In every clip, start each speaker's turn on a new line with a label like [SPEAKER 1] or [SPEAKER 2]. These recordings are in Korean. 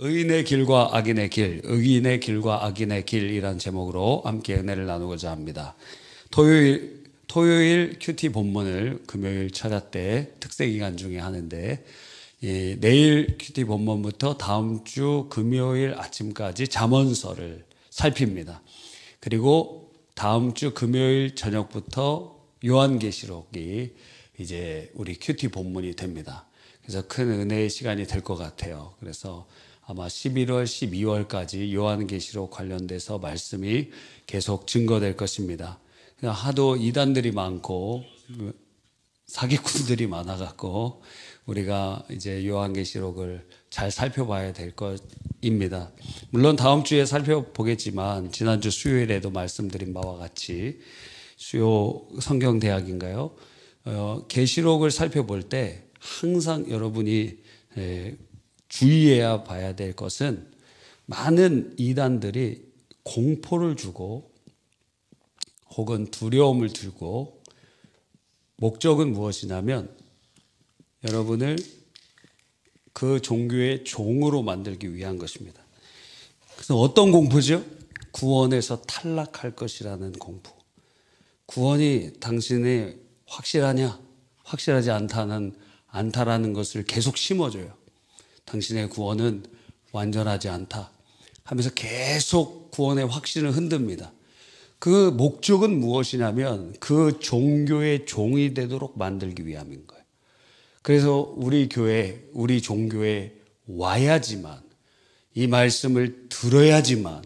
[SPEAKER 1] 의인의 길과 악인의 길, 의인의 길과 악인의 길이란 제목으로 함께 은혜를 나누고자 합니다. 토요일 큐티 본문을 금요일 찾았대 특세기간 중에 하는데, 내일 큐티 본문부터 다음 주 금요일 아침까지 잠언서를 살핍니다. 그리고 다음 주 금요일 저녁부터 요한계시록이 이제 우리 큐티 본문이 됩니다. 그래서 큰 은혜의 시간이 될 것 같아요. 그래서 아마 11월, 12월까지 요한계시록 관련돼서 말씀이 계속 증거될 것입니다. 하도 이단들이 많고 사기꾼들이 많아갖고 우리가 이제 요한계시록을 잘 살펴봐야 될 것입니다. 물론 다음 주에 살펴보겠지만 지난주 수요일에도 말씀드린 바와 같이 수요 성경대학인가요? 계시록을 살펴볼 때 항상 여러분이 주의해야 봐야 될 것은 많은 이단들이 공포를 주고 혹은 두려움을 주고 목적은 무엇이냐면 여러분을 그 종교의 종으로 만들기 위한 것입니다. 그래서 어떤 공포죠? 구원에서 탈락할 것이라는 공포. 구원이 당신이 확실하냐? 확실하지 않다라는 것을 계속 심어줘요. 당신의 구원은 완전하지 않다 하면서 계속 구원의 확신을 흔듭니다. 그 목적은 무엇이냐면 그 종교의 종이 되도록 만들기 위함인 거예요. 그래서 우리 교회, 우리 종교에 와야지만, 이 말씀을 들어야지만,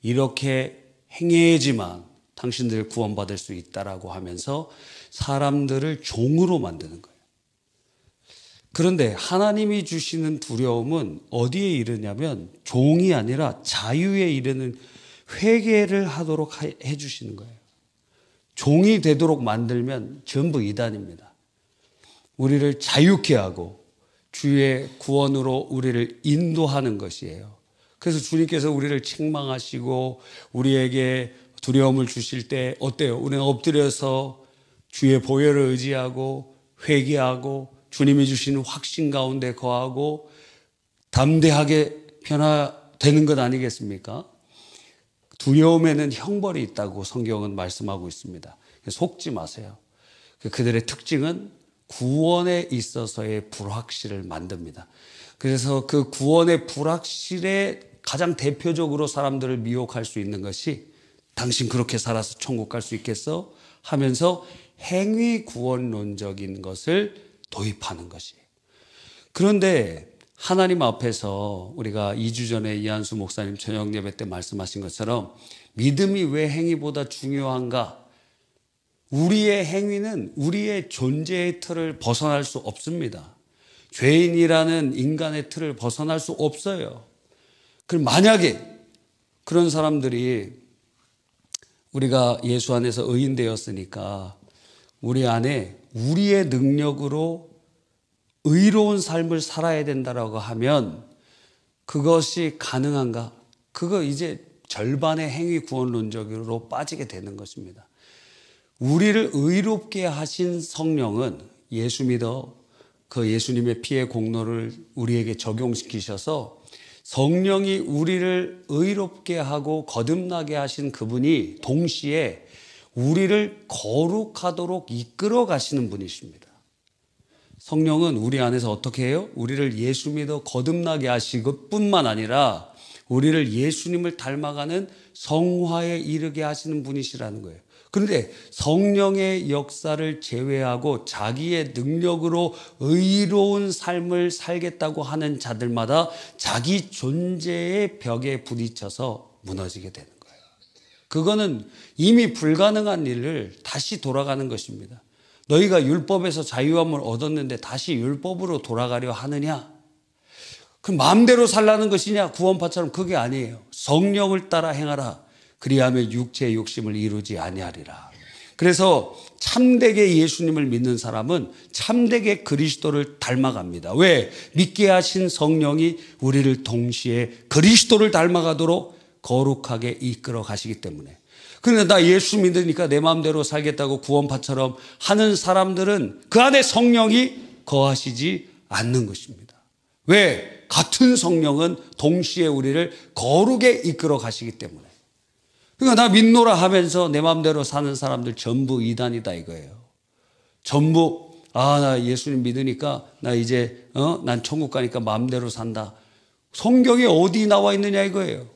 [SPEAKER 1] 이렇게 행해야지만 당신들 구원받을 수 있다라고 하면서 사람들을 종으로 만드는 거예요. 그런데 하나님이 주시는 두려움은 어디에 이르냐면 종이 아니라 자유에 이르는 회개를 하도록 해주시는 거예요. 종이 되도록 만들면 전부 이단입니다. 우리를 자유케 하고 주의 구원으로 우리를 인도하는 것이에요. 그래서 주님께서 우리를 책망하시고 우리에게 두려움을 주실 때 어때요? 우리는 엎드려서 주의 보혈을 의지하고 회개하고 주님이 주시는 확신 가운데 거하고 담대하게 변화되는 것 아니겠습니까? 두려움에는 형벌이 있다고 성경은 말씀하고 있습니다. 속지 마세요. 그들의 특징은 구원에 있어서의 불확실을 만듭니다. 그래서 그 구원의 불확실에 가장 대표적으로 사람들을 미혹할 수 있는 것이 당신 그렇게 살아서 천국 갈 수 있겠어? 하면서 행위 구원론적인 것을 도입하는 것이에요. 그런데 하나님 앞에서 우리가 2주 전에 이한수 목사님 저녁 예배 때 말씀하신 것처럼 믿음이 왜 행위보다 중요한가? 우리의 행위는 우리의 존재의 틀을 벗어날 수 없습니다. 죄인이라는 인간의 틀을 벗어날 수 없어요. 그럼 만약에 그런 사람들이 우리가 예수 안에서 의인 되었으니까 우리 안에 우리의 능력으로 의로운 삶을 살아야 된다라고 하면 그것이 가능한가? 그거 이제 절반의 행위 구원론적으로 빠지게 되는 것입니다. 우리를 의롭게 하신 성령은 예수 믿어 그 예수님의 피의 공로를 우리에게 적용시키셔서 성령이 우리를 의롭게 하고 거듭나게 하신 그분이 동시에 우리를 거룩하도록 이끌어 가시는 분이십니다. 성령은 우리 안에서 어떻게 해요? 우리를 예수 믿어 거듭나게 하시고 뿐만 아니라 우리를 예수님을 닮아가는 성화에 이르게 하시는 분이시라는 거예요. 그런데 성령의 역사를 제외하고 자기의 능력으로 의로운 삶을 살겠다고 하는 자들마다 자기 존재의 벽에 부딪혀서 무너지게 되는 거예요. 그거는 이미 불가능한 일을 다시 돌아가는 것입니다. 너희가 율법에서 자유함을 얻었는데 다시 율법으로 돌아가려 하느냐? 그럼 마음대로 살라는 것이냐? 구원파처럼 그게 아니에요. 성령을 따라 행하라. 그리하면 육체의 욕심을 이루지 아니하리라. 그래서 참되게 예수님을 믿는 사람은 참되게 그리스도를 닮아갑니다. 왜? 믿게 하신 성령이 우리를 동시에 그리스도를 닮아가도록 거룩하게 이끌어 가시기 때문에. 그런데 나 예수 믿으니까 내 마음대로 살겠다고 구원파처럼 하는 사람들은 그 안에 성령이 거하시지 않는 것입니다. 왜? 같은 성령은 동시에 우리를 거룩에 이끌어 가시기 때문에. 그러니까 나 믿노라 하면서 내 마음대로 사는 사람들 전부 이단이다 이거예요. 전부 나 예수님 믿으니까 나 이제 난 천국 가니까 마음대로 산다. 성경에 어디 나와 있느냐 이거예요.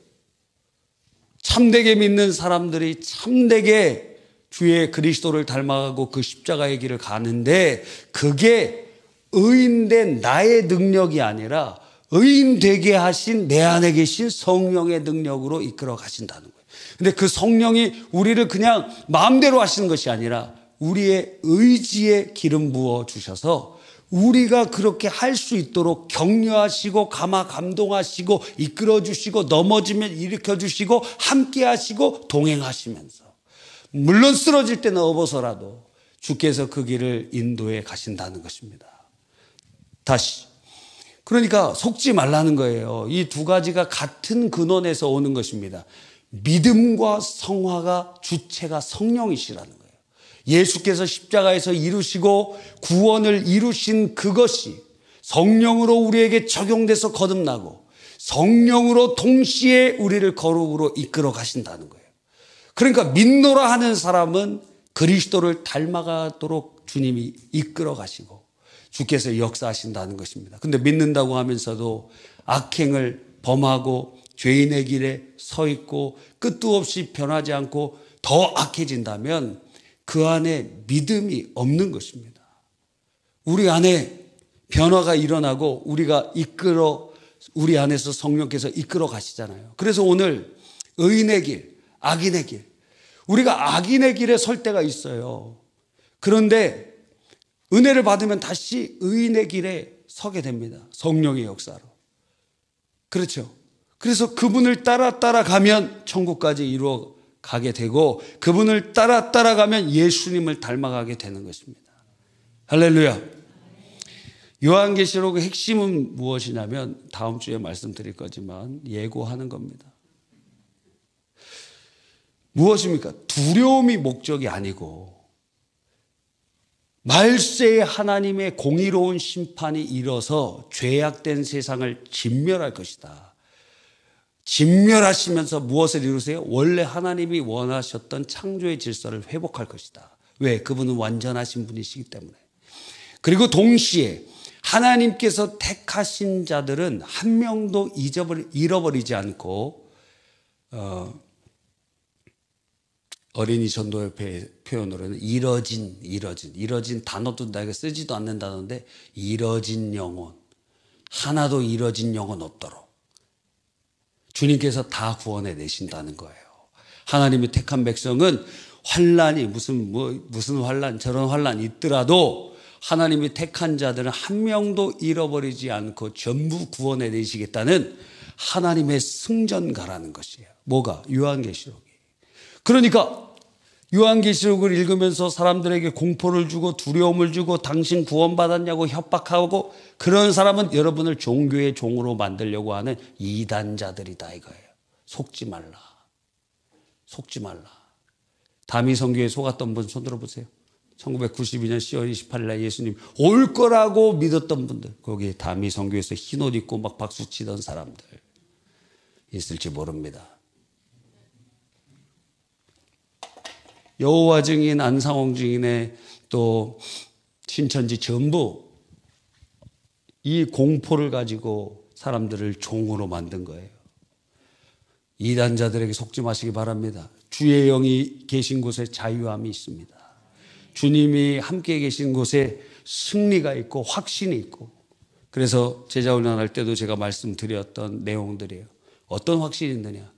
[SPEAKER 1] 참되게 믿는 사람들이 참되게 주의 그리스도를 닮아가고 그 십자가의 길을 가는데 그게 의인된 나의 능력이 아니라 의인되게 하신 내 안에 계신 성령의 능력으로 이끌어 가신다는 거예요. 근데 그 성령이 우리를 그냥 마음대로 하시는 것이 아니라 우리의 의지에 기름 부어 주셔서 우리가 그렇게 할 수 있도록 격려하시고 감동하시고 이끌어 주시고 넘어지면 일으켜 주시고 함께 하시고 동행하시면서 물론 쓰러질 때는 업어서라도 주께서 그 길을 인도해 가신다는 것입니다. 다시 그러니까 속지 말라는 거예요. 이 두 가지가 같은 근원에서 오는 것입니다. 믿음과 성화가 주체가 성령이시라는 거예요. 예수께서 십자가에서 이루시고 구원을 이루신 그것이 성령으로 우리에게 적용돼서 거듭나고 성령으로 동시에 우리를 거룩으로 이끌어 가신다는 거예요. 그러니까 믿노라 하는 사람은 그리스도를 닮아가도록 주님이 이끌어 가시고 주께서 역사하신다는 것입니다. 근데 믿는다고 하면서도 악행을 범하고 죄인의 길에 서 있고 끝도 없이 변하지 않고 더 악해진다면 그 안에 믿음이 없는 것입니다. 우리 안에 변화가 일어나고 우리 안에서 성령께서 이끌어 가시잖아요. 그래서 오늘 의인의 길, 악인의 길, 우리가 악인의 길에 설 때가 있어요. 그런데 은혜를 받으면 다시 의인의 길에 서게 됩니다. 성령의 역사로. 그렇죠. 그래서 그분을 따라가면 천국까지 이루어 가게 되고 그분을 따라가면 예수님을 닮아가게 되는 것입니다. 할렐루야. 요한계시록의 핵심은 무엇이냐면 다음 주에 말씀드릴 거지만 예고하는 겁니다. 무엇입니까? 두려움이 목적이 아니고 말세에 하나님의 공의로운 심판이 일어서 죄악된 세상을 진멸할 것이다. 진멸하시면서 무엇을 이루세요? 원래 하나님이 원하셨던 창조의 질서를 회복할 것이다. 왜? 그분은 완전하신 분이시기 때문에. 그리고 동시에 하나님께서 택하신 자들은 한 명도 잃어버리지 않고 어린이 전도협회 표현으로는 이뤄진 단어도 내가 쓰지도 않는 단어인데 이뤄진 영혼, 하나도 이뤄진 영혼 없도록 주님께서 다 구원해 내신다는 거예요. 하나님이 택한 백성은 환란이 무슨 환란 저런 환란이 있더라도 하나님이 택한 자들은 한 명도 잃어버리지 않고 전부 구원해 내시겠다는 하나님의 승전가라는 것이에요. 뭐가? 요한계시록이. 그러니까 요한계시록을 읽으면서 사람들에게 공포를 주고 두려움을 주고 당신 구원받았냐고 협박하고 그런 사람은 여러분을 종교의 종으로 만들려고 하는 이단자들이다 이거예요. 속지 말라. 속지 말라. 다미 선교에 속았던 분 손 들어보세요. 1992년 10월 28일 날 예수님 올 거라고 믿었던 분들, 거기 다미 선교에서 흰옷 입고 막 박수 치던 사람들 있을지 모릅니다. 여호와 증인, 안상홍 증인의 또 신천지 전부 이 공포를 가지고 사람들을 종으로 만든 거예요. 이단자들에게 속지 마시기 바랍니다. 주의 영이 계신 곳에 자유함이 있습니다. 주님이 함께 계신 곳에 승리가 있고 확신이 있고, 그래서 제자훈련할 때도 제가 말씀드렸던 내용들이에요. 어떤 확신이 있느냐?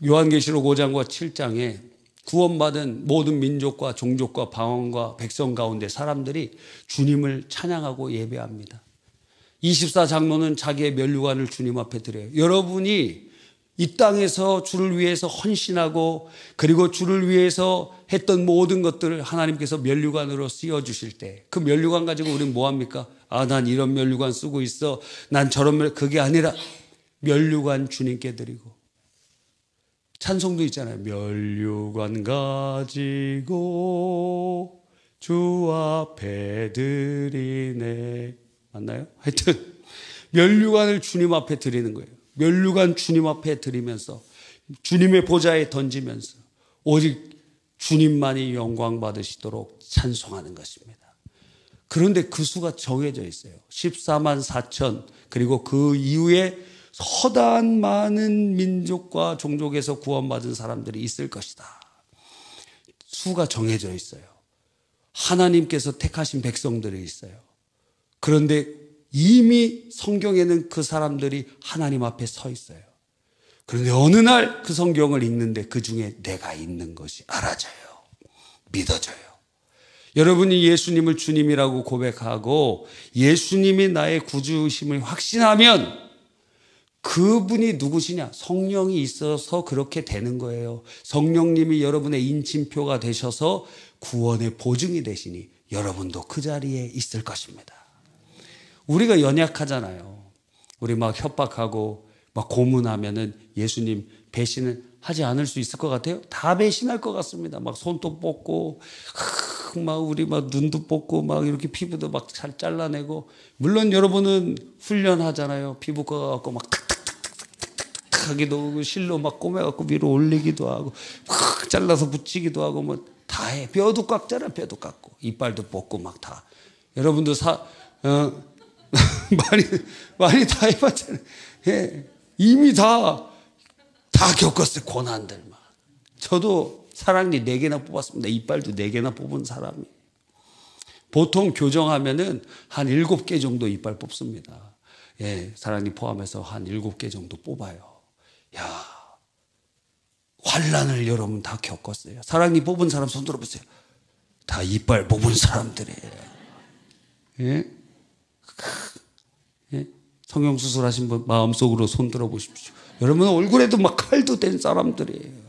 [SPEAKER 1] 요한계시록 5장과 7장에 구원받은 모든 민족과 종족과 방언과 백성 가운데 사람들이 주님을 찬양하고 예배합니다. 24장로는 자기의 면류관을 주님 앞에 드려요. 여러분이 이 땅에서 주를 위해서 헌신하고 그리고 주를 위해서 했던 모든 것들을 하나님께서 면류관으로 씌워주실 때 그 면류관 가지고 우리는 뭐합니까? 난 이런 면류관 쓰고 있어. 난 저런 그게 아니라 면류관 주님께 드리고, 찬송도 있잖아요. 면류관 가지고 주 앞에 드리네. 맞나요? 하여튼 면류관을 주님 앞에 드리는 거예요. 면류관 주님 앞에 드리면서 주님의 보좌에 던지면서 오직 주님만이 영광 받으시도록 찬송하는 것입니다. 그런데 그 수가 정해져 있어요. 14만 4천, 그리고 그 이후에 허다한 많은 민족과 종족에서 구원받은 사람들이 있을 것이다. 수가 정해져 있어요. 하나님께서 택하신 백성들이 있어요. 그런데 이미 성경에는 그 사람들이 하나님 앞에 서 있어요. 그런데 어느 날 그 성경을 읽는데 그 중에 내가 있는 것이 알아져요. 믿어져요. 여러분이 예수님을 주님이라고 고백하고 예수님이 나의 구주심을 확신하면 그분이 누구시냐? 성령이 있어서 그렇게 되는 거예요. 성령님이 여러분의 인침표가 되셔서 구원의 보증이 되시니 여러분도 그 자리에 있을 것입니다. 우리가 연약하잖아요. 우리 막 협박하고 막 고문하면은 예수님 배신을 하지 않을 수 있을 것 같아요? 다 배신할 것 같습니다. 막 손도 뽑고, 막 우리 막 눈도 뽑고, 막 이렇게 피부도 막 잘 잘라내고. 물론 여러분은 훈련하잖아요. 피부과 갖고 막 탁탁탁탁탁탁 하기도 하고, 실로 막 꼬매갖고 위로 올리기도 하고, 확 잘라서 붙이기도 하고, 뭐 다 해. 뼈도 깎잖아, 뼈도 깎고. 이빨도 뽑고 막 다. 여러분도 많이 다 해봤잖아요. 예. 이미 다 겪었어요. 고난들 막. 저도 사랑니 4개나 뽑았습니다. 이빨도 4개나 뽑은 사람이. 보통 교정하면은 한 7개 정도 이빨 뽑습니다. 예, 사랑니 포함해서 한 7개 정도 뽑아요. 야, 환란을 여러분 다 겪었어요. 사랑니 뽑은 사람 손 들어보세요. 다 이빨 뽑은 사람들이에요. 예? 예? 성형수술 하신 분 마음속으로 손 들어보십시오. 여러분 얼굴에도 막 칼도 댄 사람들이에요.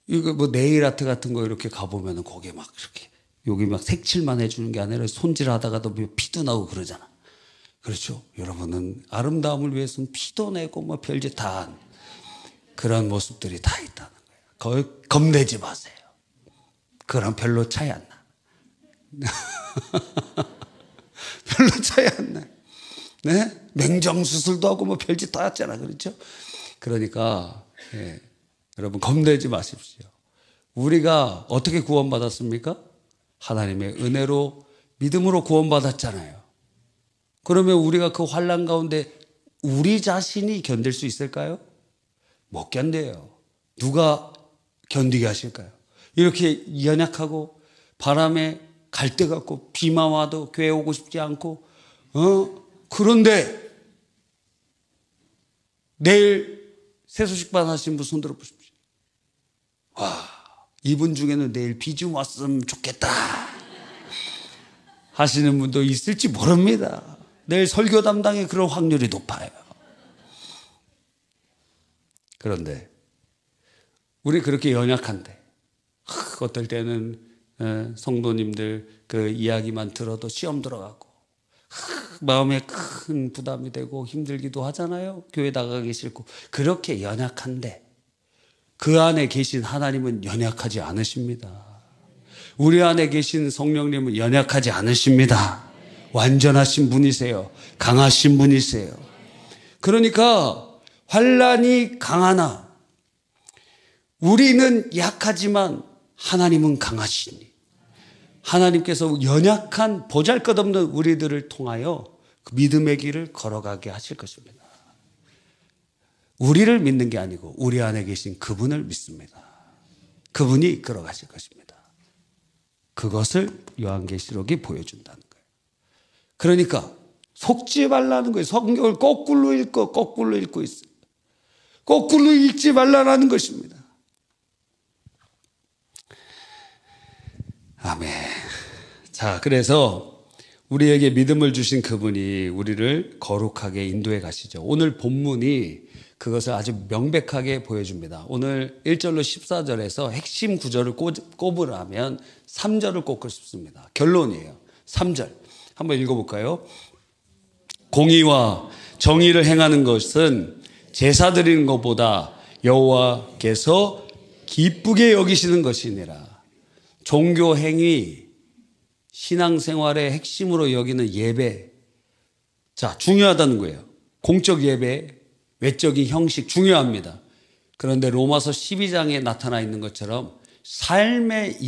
[SPEAKER 1] 이거 뭐 네일 아트 같은 거 이렇게 가보면은 거기에 막 이렇게 여기 막 색칠만 해주는 게 아니라 손질하다가도 피도 나고 그러잖아. 그렇죠? 여러분은 아름다움을 위해서는 피도 내고 뭐 별짓 다 한 그런 모습들이 다 있다는 거예요. 겁내지 마세요. 그럼 별로 차이 안 나. 별로 차이 안 나요. 네? 맹정수술도 하고 뭐 별짓 다 했잖아. 그렇죠? 그러니까, 예, 여러분, 겁내지 마십시오. 우리가 어떻게 구원받았습니까? 하나님의 은혜로, 믿음으로 구원받았잖아요. 그러면 우리가 그 환난 가운데 우리 자신이 견딜 수 있을까요? 못 견뎌요. 누가 견디게 하실까요? 이렇게 연약하고 바람에 갈대 같고 비만 와도 교회 오고 싶지 않고 그런데 내일 세수식반 하신 분 손 들어보십시오. 와, 이분 중에는 내일 비 좀 왔으면 좋겠다 하시는 분도 있을지 모릅니다. 내일 설교 담당에 그런 확률이 높아요. 그런데 우리 그렇게 연약한데 어떨 때는 성도님들 그 이야기만 들어도 시험 들어가고 마음에 큰 부담이 되고 힘들기도 하잖아요. 교회 나가기 싫고. 그렇게 연약한데 그 안에 계신 하나님은 연약하지 않으십니다. 우리 안에 계신 성령님은 연약하지 않으십니다. 완전하신 분이세요. 강하신 분이세요. 그러니까 환난이 강하나 우리는 약하지만 하나님은 강하시니 하나님께서 연약한 보잘것없는 우리들을 통하여 그 믿음의 길을 걸어가게 하실 것입니다. 우리를 믿는 게 아니고 우리 안에 계신 그분을 믿습니다. 그분이 이끌어 가실 것입니다. 그것을 요한계시록이 보여준다는 거예요. 그러니까 속지 말라는 거예요. 성경을 거꾸로 읽고 있어요. 거꾸로 읽지 말라는 것입니다. 아멘. 자, 그래서 우리에게 믿음을 주신 그분이 우리를 거룩하게 인도해 가시죠. 오늘 본문이 그것을 아주 명백하게 보여줍니다. 오늘 1절로 14절에서 핵심 구절을 꼽으라면 3절을 꼽고 싶습니다. 결론이에요. 3절. 한번 읽어볼까요? 공의와 정의를 행하는 것은 제사 드리는 것보다 여호와께서 기쁘게 여기시는 것이니라. 종교 행위, 신앙생활의 핵심으로 여기는 예배, 자, 중요하다는 거예요. 공적 예배, 외적인 형식 중요합니다. 그런데 로마서 12장에 나타나 있는 것처럼 삶의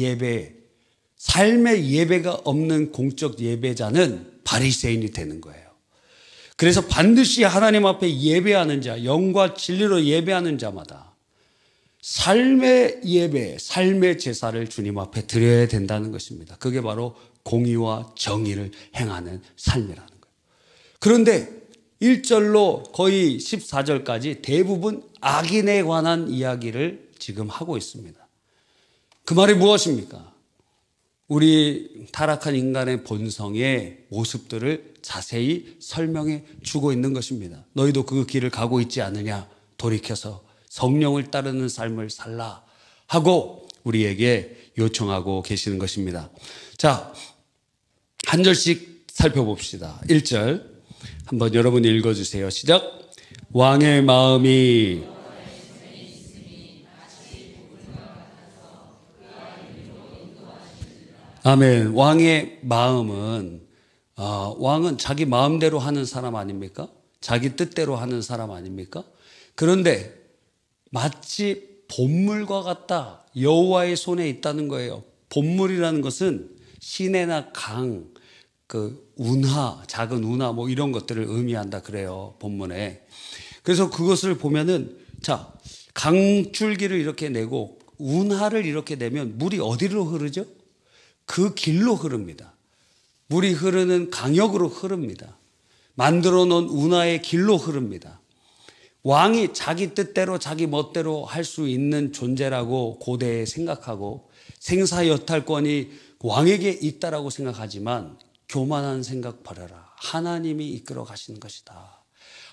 [SPEAKER 1] 예배가 없는 공적 예배자는 바리새인이 되는 거예요. 그래서 반드시 하나님 앞에 예배하는 자, 영과 진리로 예배하는 자마다 삶의 예배, 삶의 제사를 주님 앞에 드려야 된다는 것입니다. 그게 바로 공의와 정의를 행하는 삶이라는 거예요. 그런데 1절로 거의 14절까지 대부분 악인에 관한 이야기를 지금 하고 있습니다. 그 말이 무엇입니까? 우리 타락한 인간의 본성의 모습들을 자세히 설명해 주고 있는 것입니다. 너희도 그 길을 가고 있지 않느냐? 돌이켜서 성령을 따르는 삶을 살라 하고 우리에게 요청하고 계시는 것입니다. 자, 한 절씩 살펴봅시다. 1절 한번 여러분이 읽어주세요. 시작. 왕의 마음이 아멘. 왕의 마음은 왕은 자기 마음대로 하는 사람 아닙니까? 자기 뜻대로 하는 사람 아닙니까? 그런데 마치 본물과 같다. 여호와의 손에 있다는 거예요. 본물이라는 것은 시내나 강, 운하, 작은 운하 뭐 이런 것들을 의미한다 그래요. 본문에. 그래서 그것을 보면은 자, 강줄기를 이렇게 내고 운하를 이렇게 내면 물이 어디로 흐르죠? 그 길로 흐릅니다. 물이 흐르는 강역으로 흐릅니다. 만들어 놓은 운하의 길로 흐릅니다. 왕이 자기 뜻대로 자기 멋대로 할 수 있는 존재라고 고대에 생각하고 생사여탈권이 왕에게 있다라고 생각하지만 교만한 생각 버려라. 하나님이 이끌어 가시는 것이다.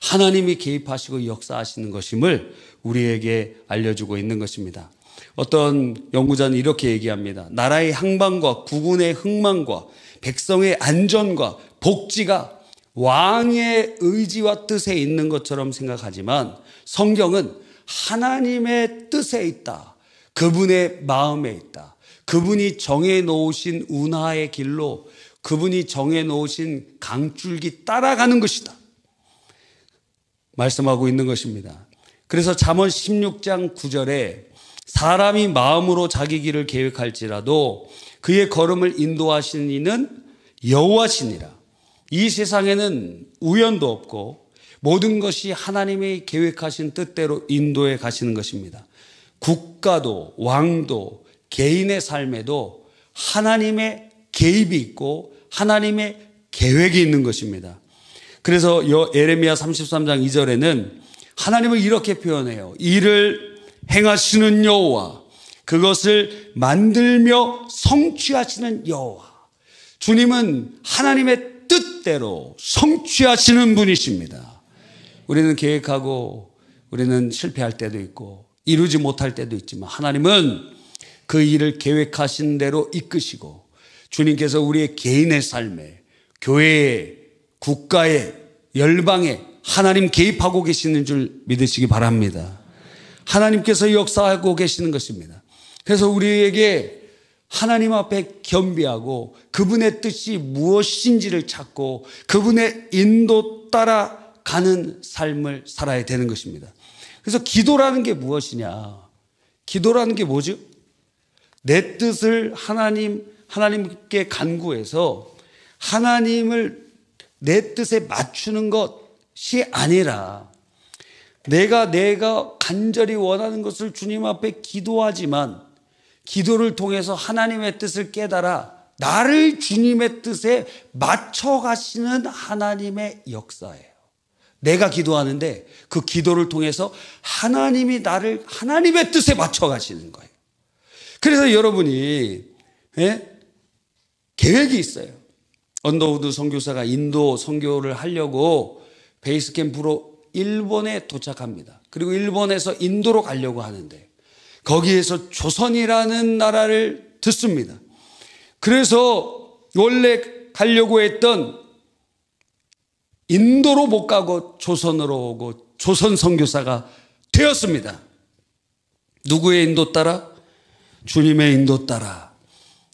[SPEAKER 1] 하나님이 개입하시고 역사하시는 것임을 우리에게 알려주고 있는 것입니다. 어떤 연구자는 이렇게 얘기합니다. 나라의 향방과 국군의 흥망과 백성의 안전과 복지가 왕의 의지와 뜻에 있는 것처럼 생각하지만 성경은 하나님의 뜻에 있다. 그분의 마음에 있다. 그분이 정해놓으신 운하의 길로 그분이 정해놓으신 강줄기 따라가는 것이다. 말씀하고 있는 것입니다. 그래서 잠언 16장 9절에 사람이 마음으로 자기 길을 계획할지라도 그의 걸음을 인도하시는 이는 여호와시니라. 이 세상에는 우연도 없고 모든 것이 하나님의 계획하신 뜻대로 인도해 가시는 것입니다. 국가도 왕도 개인의 삶에도 하나님의 개입이 있고 하나님의 계획이 있는 것입니다. 그래서 예레미야 33장 2절에는 하나님을 이렇게 표현해요. 이를 행하시는 여호와, 그것을 만들며 성취하시는 여호와. 주님은 하나님의 뜻대로 성취하시는 분이십니다. 우리는 계획하고 우리는 실패할 때도 있고 이루지 못할 때도 있지만 하나님은 그 일을 계획하신 대로 이끄시고 주님께서 우리의 개인의 삶에, 교회에, 국가에, 열방에 하나님 개입하고 계시는 줄 믿으시기 바랍니다. 하나님께서 역사하고 계시는 것입니다. 그래서 우리에게 하나님 앞에 겸비하고 그분의 뜻이 무엇인지를 찾고 그분의 인도 따라 가는 삶을 살아야 되는 것입니다. 그래서 기도라는 게 무엇이냐? 기도라는 게 뭐죠? 내 뜻을 하나님께 간구해서 하나님을 내 뜻에 맞추는 것이 아니라 내가 간절히 원하는 것을 주님 앞에 기도하지만 기도를 통해서 하나님의 뜻을 깨달아 나를 주님의 뜻에 맞춰 가시는 하나님의 역사예요. 내가 기도하는데 그 기도를 통해서 하나님이 나를 하나님의 뜻에 맞춰 가시는 거예요. 그래서 여러분이 계획이 있어요. 언더우드 선교사가 인도 선교를 하려고 베이스 캠프로 일본에 도착합니다. 그리고 일본에서 인도로 가려고 하는데 거기에서 조선이라는 나라를 듣습니다. 그래서 원래 가려고 했던 인도로 못 가고 조선으로 오고 조선 선교사가 되었습니다. 누구의 인도 따라? 주님의 인도 따라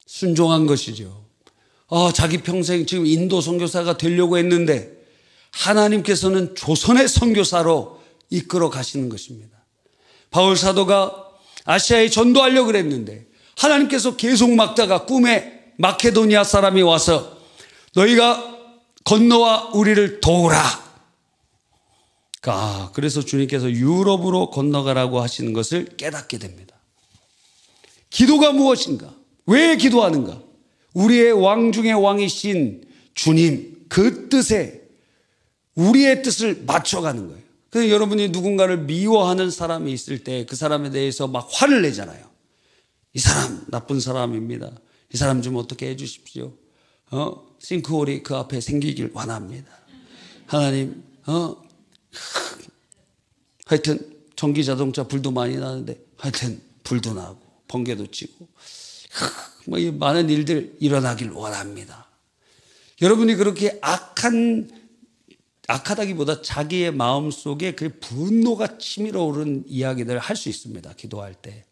[SPEAKER 1] 순종한 것이죠. 자기 평생 지금 인도 선교사가 되려고 했는데 하나님께서는 조선의 선교사로 이끌어 가시는 것입니다. 바울 사도가 아시아에 전도하려고 그랬는데 하나님께서 계속 막다가 꿈에 마케도니아 사람이 와서 너희가 건너와 우리를 도우라. 그래서 주님께서 유럽으로 건너가라고 하시는 것을 깨닫게 됩니다. 기도가 무엇인가? 왜 기도하는가? 우리의 왕 중의 왕이신 주님, 그 뜻에 우리의 뜻을 맞춰가는 거예요. 그래서 여러분이 누군가를 미워하는 사람이 있을 때 그 사람에 대해서 막 화를 내잖아요. 이 사람 나쁜 사람입니다. 이 사람 좀 어떻게 해 주십시오. 싱크홀이 그 앞에 생기길 원합니다. 하나님, 하여튼 전기 자동차 불도 많이 나는데 하여튼 불도 나고 번개도 치고 뭐 이 많은 일들 일어나길 원합니다. 여러분이 그렇게 악하다기보다 자기의 마음속에 그 분노가 치밀어 오르는 이야기들을 할 수 있습니다. 기도할 때.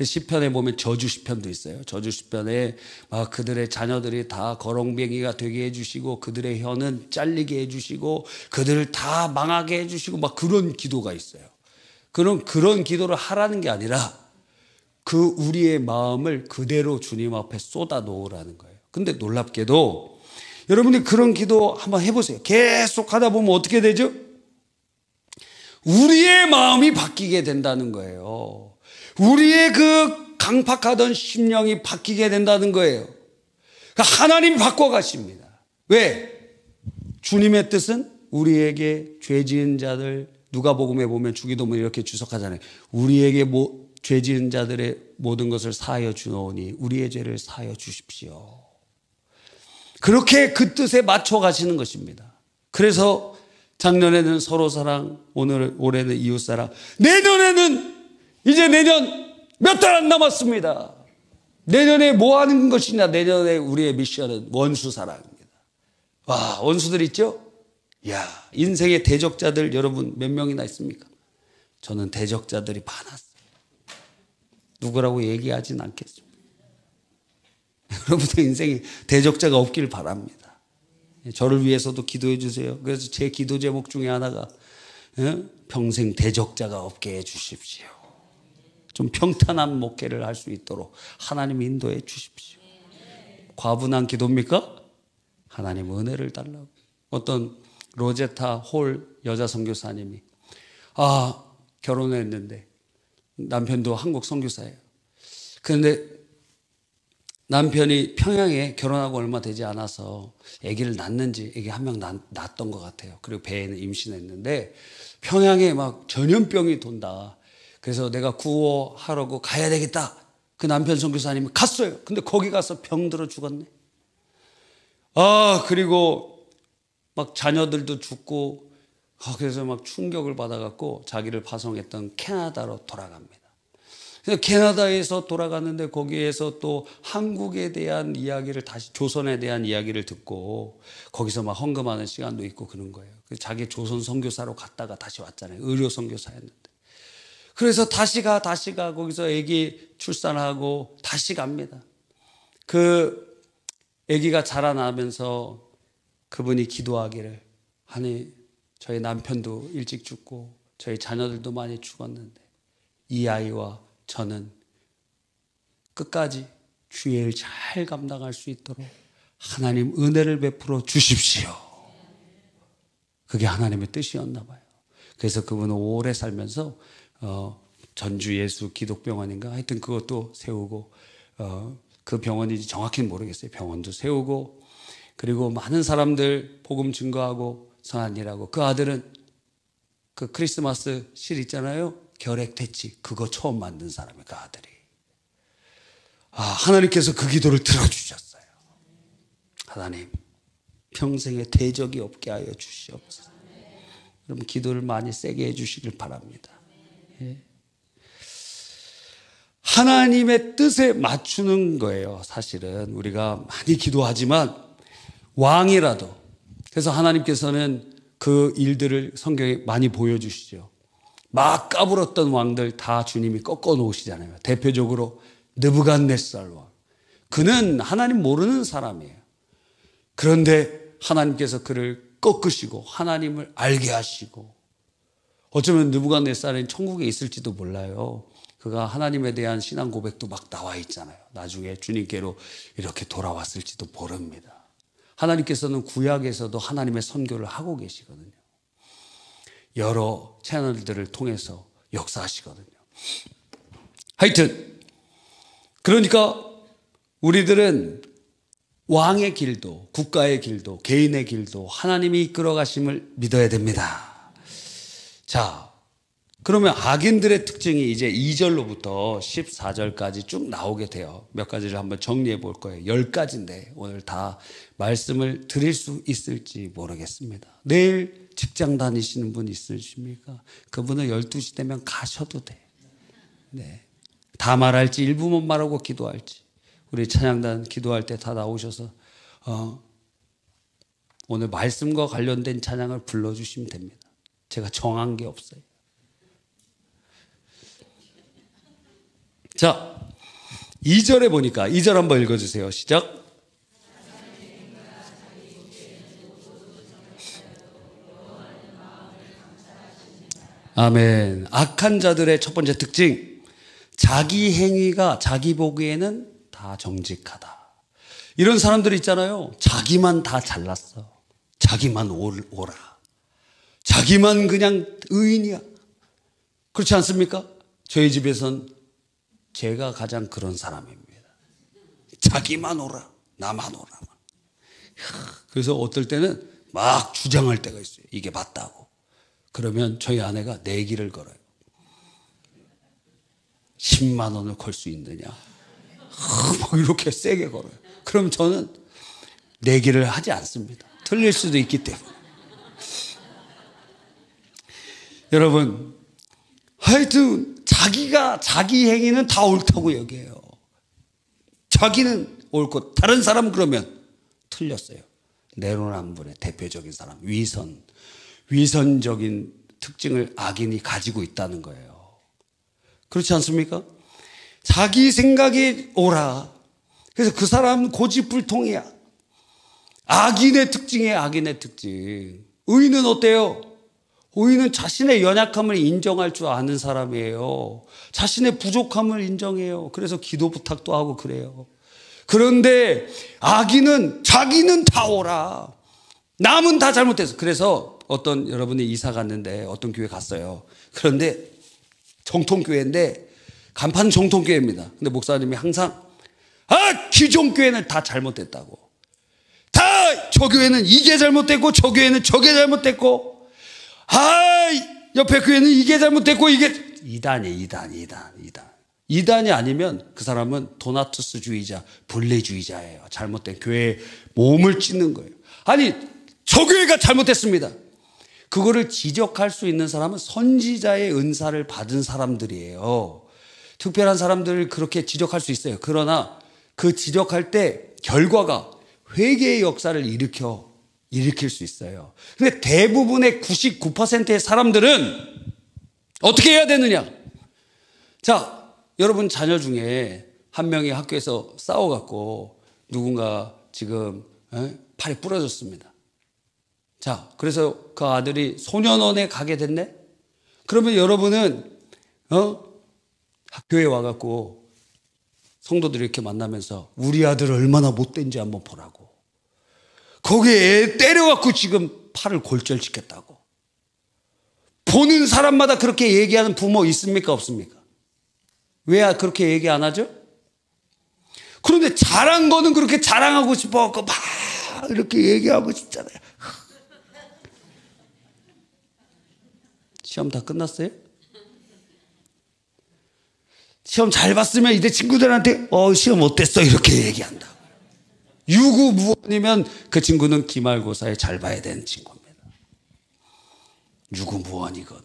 [SPEAKER 1] 시편에 보면 저주 시편도 있어요. 저주 시편에 막 그들의 자녀들이 다 거렁뱅이가 되게 해주시고 그들의 혀는 잘리게 해주시고 그들을 다 망하게 해주시고 막 그런 기도가 있어요. 그런 기도를 하라는 게 아니라 그 우리의 마음을 그대로 주님 앞에 쏟아 놓으라는 거예요. 근데 놀랍게도 여러분이 그런 기도 한번 해보세요. 계속 하다 보면 어떻게 되죠? 우리의 마음이 바뀌게 된다는 거예요. 우리의 그 강팍하던 심령이 바뀌게 된다는 거예요. 하나님이 바꿔가십니다. 왜? 주님의 뜻은 우리에게 죄 지은 자들, 누가복음에 보면 주기도문 이렇게 주석하잖아요. 우리에게 죄 지은 자들의 모든 것을 사하여 주노니 우리의 죄를 사하여 주십시오. 그렇게 그 뜻에 맞춰 가시는 것입니다. 그래서 작년에는 서로 사랑, 올해는 이웃 사랑, 내년에는 이제 내년 몇 달 안 남았습니다. 내년에 뭐 하는 것이냐? 내년에 우리의 미션은 원수 사랑입니다. 와, 원수들 있죠? 이야, 인생의 대적자들 여러분 몇 명이나 있습니까? 저는 대적자들이 많았어요. 누구라고 얘기하진 않겠습니다. 여러분의 인생에 대적자가 없길 바랍니다. 저를 위해서도 기도해 주세요. 그래서 제 기도 제목 중에 하나가 평생 대적자가 없게 해 주십시오. 좀 평탄한 목회를 할 수 있도록 하나님 인도해 주십시오. 과분한 기도입니까? 하나님 은혜를 달라고. 어떤 로제타 홀 여자 선교사님이 결혼했는데 남편도 한국 선교사예요. 그런데 남편이 평양에 결혼하고 얼마 되지 않아서 아기를 낳는지 아기 한 명 낳았던 것 같아요. 그리고 배에는 임신했는데 평양에 막 전염병이 돈다. 그래서 내가 구호하라고 가야 되겠다. 그 남편 선교사님이 갔어요. 근데 거기 가서 병들어 죽었네. 그리고 막 자녀들도 죽고 그래서 막 충격을 받아갖고 자기를 파송했던 캐나다로 돌아갑니다. 그래서 캐나다에서 돌아갔는데 거기에서 또 한국에 대한 이야기를 다시 조선에 대한 이야기를 듣고 거기서 막 헌금하는 시간도 있고 그런 거예요. 자기 조선 선교사로 갔다가 다시 왔잖아요. 의료 선교사였는데. 그래서 다시 가 거기서 아기 출산하고 다시 갑니다. 그 아기가 자라나면서 그분이 기도하기를 아니 저희 남편도 일찍 죽고 저희 자녀들도 많이 죽었는데 이 아이와 저는 끝까지 주의 일 잘 감당할 수 있도록 하나님 은혜를 베풀어 주십시오. 그게 하나님의 뜻이었나 봐요. 그래서 그분은 오래 살면서 전주 예수 기독병원인가 하여튼 그것도 세우고 그 병원인지 정확히는 모르겠어요. 병원도 세우고 그리고 많은 사람들 복음 증거하고 선한 일하고 그 아들은 그 크리스마스 실 있잖아요. 결핵퇴치 그거 처음 만든 사람이에요. 그 아들이. 하나님께서 그 기도를 들어주셨어요. 하나님 평생에 대적이 없게 하여 주시옵소서. 여러분 기도를 많이 세게 해주시길 바랍니다. 예. 하나님의 뜻에 맞추는 거예요. 사실은 우리가 많이 기도하지만 왕이라도 그래서 하나님께서는 그 일들을 성경에 많이 보여주시죠. 막 까불었던 왕들 다 주님이 꺾어 놓으시잖아요. 대표적으로 느부갓네살 왕. 그는 하나님 모르는 사람이에요. 그런데 하나님께서 그를 꺾으시고 하나님을 알게 하시고, 어쩌면 느부갓네살은 천국에 있을지도 몰라요. 그가 하나님에 대한 신앙 고백도 막 나와 있잖아요. 나중에 주님께로 이렇게 돌아왔을지도 모릅니다. 하나님께서는 구약에서도 하나님의 선교를 하고 계시거든요. 여러 채널들을 통해서 역사하시거든요. 하여튼 그러니까 우리들은 왕의 길도, 국가의 길도, 개인의 길도 하나님이 이끌어 가심을 믿어야 됩니다. 자, 그러면 악인들의 특징이 이제 2절로부터 14절까지 쭉 나오게 돼요. 몇 가지를 한번 정리해 볼 거예요. 10가지인데 오늘 다 말씀을 드릴 수 있을지 모르겠습니다. 내일 직장 다니시는 분 있으십니까? 그분은 12시 되면 가셔도 돼. 네. 다 말할지 일부만 말하고 기도할지. 우리 찬양단 기도할 때 다 나오셔서 오늘 말씀과 관련된 찬양을 불러주시면 됩니다. 제가 정한 게 없어요. 자, 2절에 보니까 2절 한번 읽어주세요. 시작. 아멘. 악한 자들의 첫 번째 특징, 자기 행위가 자기 보기에는 다 정직하다. 이런 사람들 있잖아요. 자기만 다 잘났어. 자기만 오라. 자기만 그냥 의인이야. 그렇지 않습니까? 저희 집에선 제가 가장 그런 사람입니다. 자기만 오라. 나만 오라. 그래서 어떨 때는 막 주장할 때가 있어요. 이게 맞다고. 그러면 저희 아내가 내기를 걸어요. 10만 원을 걸 수 있느냐. 막 이렇게 세게 걸어요. 그럼 저는 내기를 하지 않습니다. 틀릴 수도 있기 때문에. 여러분, 하여튼 자기가 자기 행위는 다 옳다고 여겨요. 자기는 옳고 다른 사람은 그러면 틀렸어요. 내로남불의 대표적인 사람, 위선적인 특징을 악인이 가지고 있다는 거예요. 그렇지 않습니까? 자기 생각이 옳아. 그래서 그 사람은 고집불통이야. 악인의 특징이에요. 악인의 특징. 의인은 어때요? 의인은 자신의 연약함을 인정할 줄 아는 사람이에요. 자신의 부족함을 인정해요. 그래서 기도 부탁도 하고 그래요. 그런데 악인은 자기는 다 옳아. 남은 다 잘못했어. 그래서 어떤 여러분이 이사 갔는데 어떤 교회 갔어요. 그런데 정통교회인데 간판 정통교회입니다. 근데 목사님이 항상 기존 교회는 다 잘못됐다고. 다 저 교회는 이게 잘못됐고 저 교회는 저게 잘못됐고 옆에 교회는 이게 잘못됐고 이게 이단이 아니면 그 사람은 도나투스주의자, 분리주의자예요. 잘못된 교회에 몸을 찢는 거예요. 아니 저 교회가 잘못됐습니다. 그거를 지적할 수 있는 사람은 선지자의 은사를 받은 사람들이에요. 특별한 사람들을 그렇게 지적할 수 있어요. 그러나 그 지적할 때 결과가 회개의 역사를 일으킬 수 있어요. 근데 대부분의 99%의 사람들은 어떻게 해야 되느냐? 자, 여러분 자녀 중에 한 명이 학교에서 싸워갖고 누군가 지금 팔이 부러졌습니다. 자, 그래서 그 아들이 소년원에 가게 됐네? 그러면 여러분은 학교에 와갖고 성도들이 이렇게 만나면서 우리 아들 얼마나 못된지 한번 보라고. 거기에 애 때려갖고 지금 팔을 골절시켰다고. 보는 사람마다 그렇게 얘기하는 부모 있습니까? 없습니까? 왜 그렇게 얘기 안 하죠? 그런데 잘한 거는 그렇게 자랑하고 싶어갖고 막 이렇게 얘기하고 싶잖아요. 시험 다 끝났어요? 시험 잘 봤으면 이제 친구들한테 시험 어땠어? 이렇게 얘기한다. 유구무원이면 그 친구는 기말고사에 잘 봐야 되는 친구입니다. 유구무원이거늘.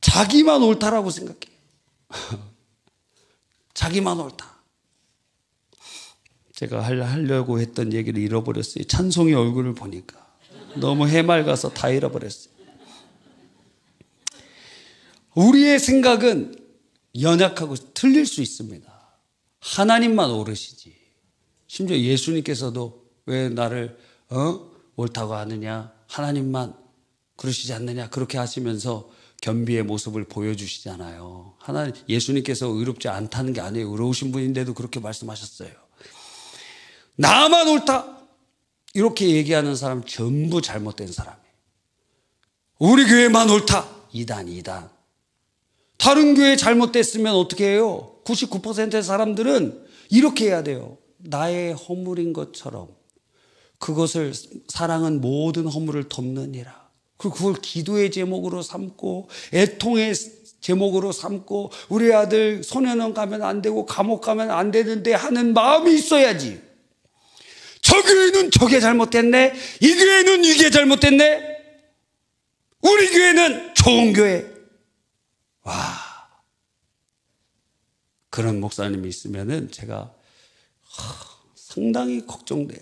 [SPEAKER 1] 자기만 옳다라고 생각해요. 자기만 옳다. 제가 하려고 했던 얘기를 잃어버렸어요. 찬송의 얼굴을 보니까 너무 해맑아서 다 잃어버렸어요. 우리의 생각은 연약하고 틀릴 수 있습니다. 하나님만 옳으시지. 심지어 예수님께서도 왜 나를 옳다고 하느냐, 하나님만 그러시지 않느냐, 그렇게 하시면서 겸비의 모습을 보여주시잖아요. 예수님께서 의롭지 않다는 게 아니에요. 의로우신 분인데도 그렇게 말씀하셨어요. 나만 옳다 이렇게 얘기하는 사람 전부 잘못된 사람이에요. 우리 교회만 옳다, 이단. 다른 교회 잘못됐으면 어떻게 해요? 99%의 사람들은 이렇게 해야 돼요. 나의 허물인 것처럼 그것을 사랑은 모든 허물을 덮느니라. 그리고 그걸 기도의 제목으로 삼고 애통의 제목으로 삼고 우리 아들 소년원 가면 안 되고 감옥 가면 안 되는데 하는 마음이 있어야지. 저 교회는 저게 잘못됐네, 이 교회는 이게 잘못됐네, 우리 교회는 좋은 교회. 와, 그런 목사님이 있으면은 제가 상당히 걱정돼요.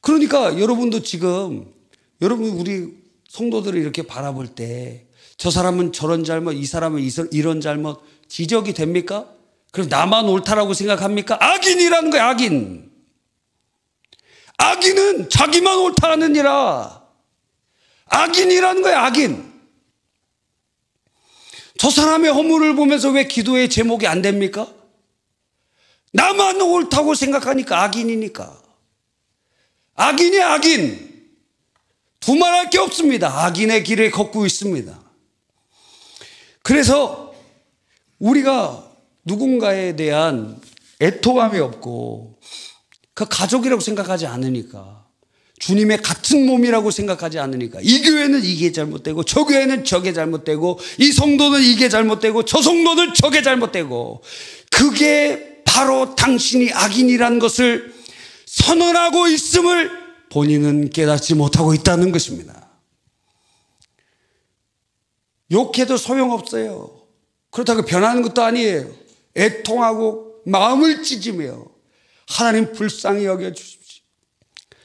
[SPEAKER 1] 그러니까 여러분도 지금 우리 성도들을 이렇게 바라볼 때 저 사람은 저런 잘못, 이 사람은 이런 잘못 지적이 됩니까? 그럼 나만 옳다라고 생각합니까? 악인이라는 거예요. 악인은 자기만 옳다 하느니라. 악인이라는 거예요. 악인. 저 사람의 허물을 보면서 왜 기도의 제목이 안 됩니까? 나만 옳다고 생각하니까 악인이니까. 악인이 악인. 두말할 게 없습니다. 악인의 길을 걷고 있습니다. 그래서 우리가 누군가에 대한 애통함이 없고 그 가족이라고 생각하지 않으니까, 주님의 같은 몸이라고 생각하지 않으니까, 이 교회는 이게 잘못되고 저 교회는 저게 잘못되고 이 성도는 이게 잘못되고 저 성도는 저게 잘못되고, 그게 바로 당신이 악인이라는 것을 선언하고 있음을 본인은 깨닫지 못하고 있다는 것입니다. 욕해도 소용없어요. 그렇다고 변하는 것도 아니에요. 애통하고 마음을 찢으며 하나님 불쌍히 여겨주십시오.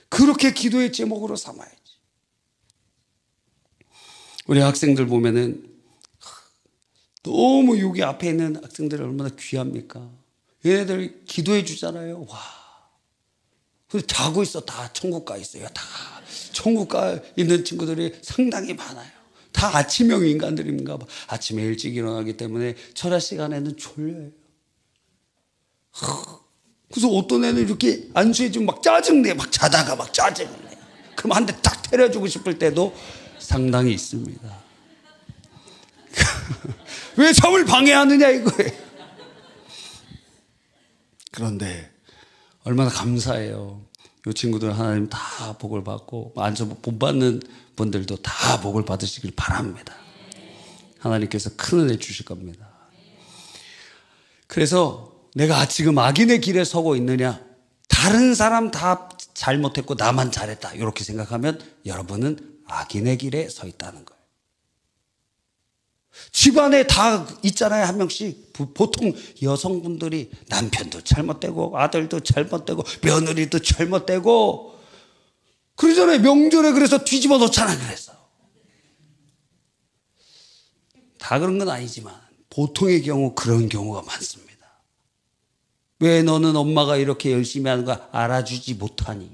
[SPEAKER 1] 그렇게 기도의 제목으로 삼아야지. 우리 학생들 보면은 너무 여기 앞에 있는 학생들이 얼마나 귀합니까? 얘네들 기도해 주잖아요. 와. 그래서 자고 있어. 다 천국 가 있어요. 다 천국 가 있는 친구들이 상당히 많아요. 다 아침형 인간들인가 봐. 아침에 일찍 일어나기 때문에 철야 시간에는 졸려요. 그래서 어떤 애는 이렇게 안수해주면 막 짜증내. 막 자다가 막 짜증내. 그럼 한 대 딱 때려주고 싶을 때도 상당히 있습니다. 왜 잠을 방해하느냐 이거예요. 그런데 얼마나 감사해요. 이 친구들 하나님 다 복을 받고, 안수 복 받는 분들도 다 복을 받으시길 바랍니다. 하나님께서 큰 은혜 주실 겁니다. 그래서 내가 지금 악인의 길에 서고 있느냐, 다른 사람 다 잘못했고 나만 잘했다 이렇게 생각하면 여러분은 악인의 길에 서 있다는 거예요. 집안에 다 있잖아요. 한 명씩. 보통 여성분들이 남편도 잘못되고 아들도 잘못되고 며느리도 잘못되고 그러잖아요. 명절에 그래서 뒤집어 놓잖아요. 그래서 다 그런 건 아니지만 보통의 경우 그런 경우가 많습니다. 왜 너는 엄마가 이렇게 열심히 하는 거 알아주지 못하니?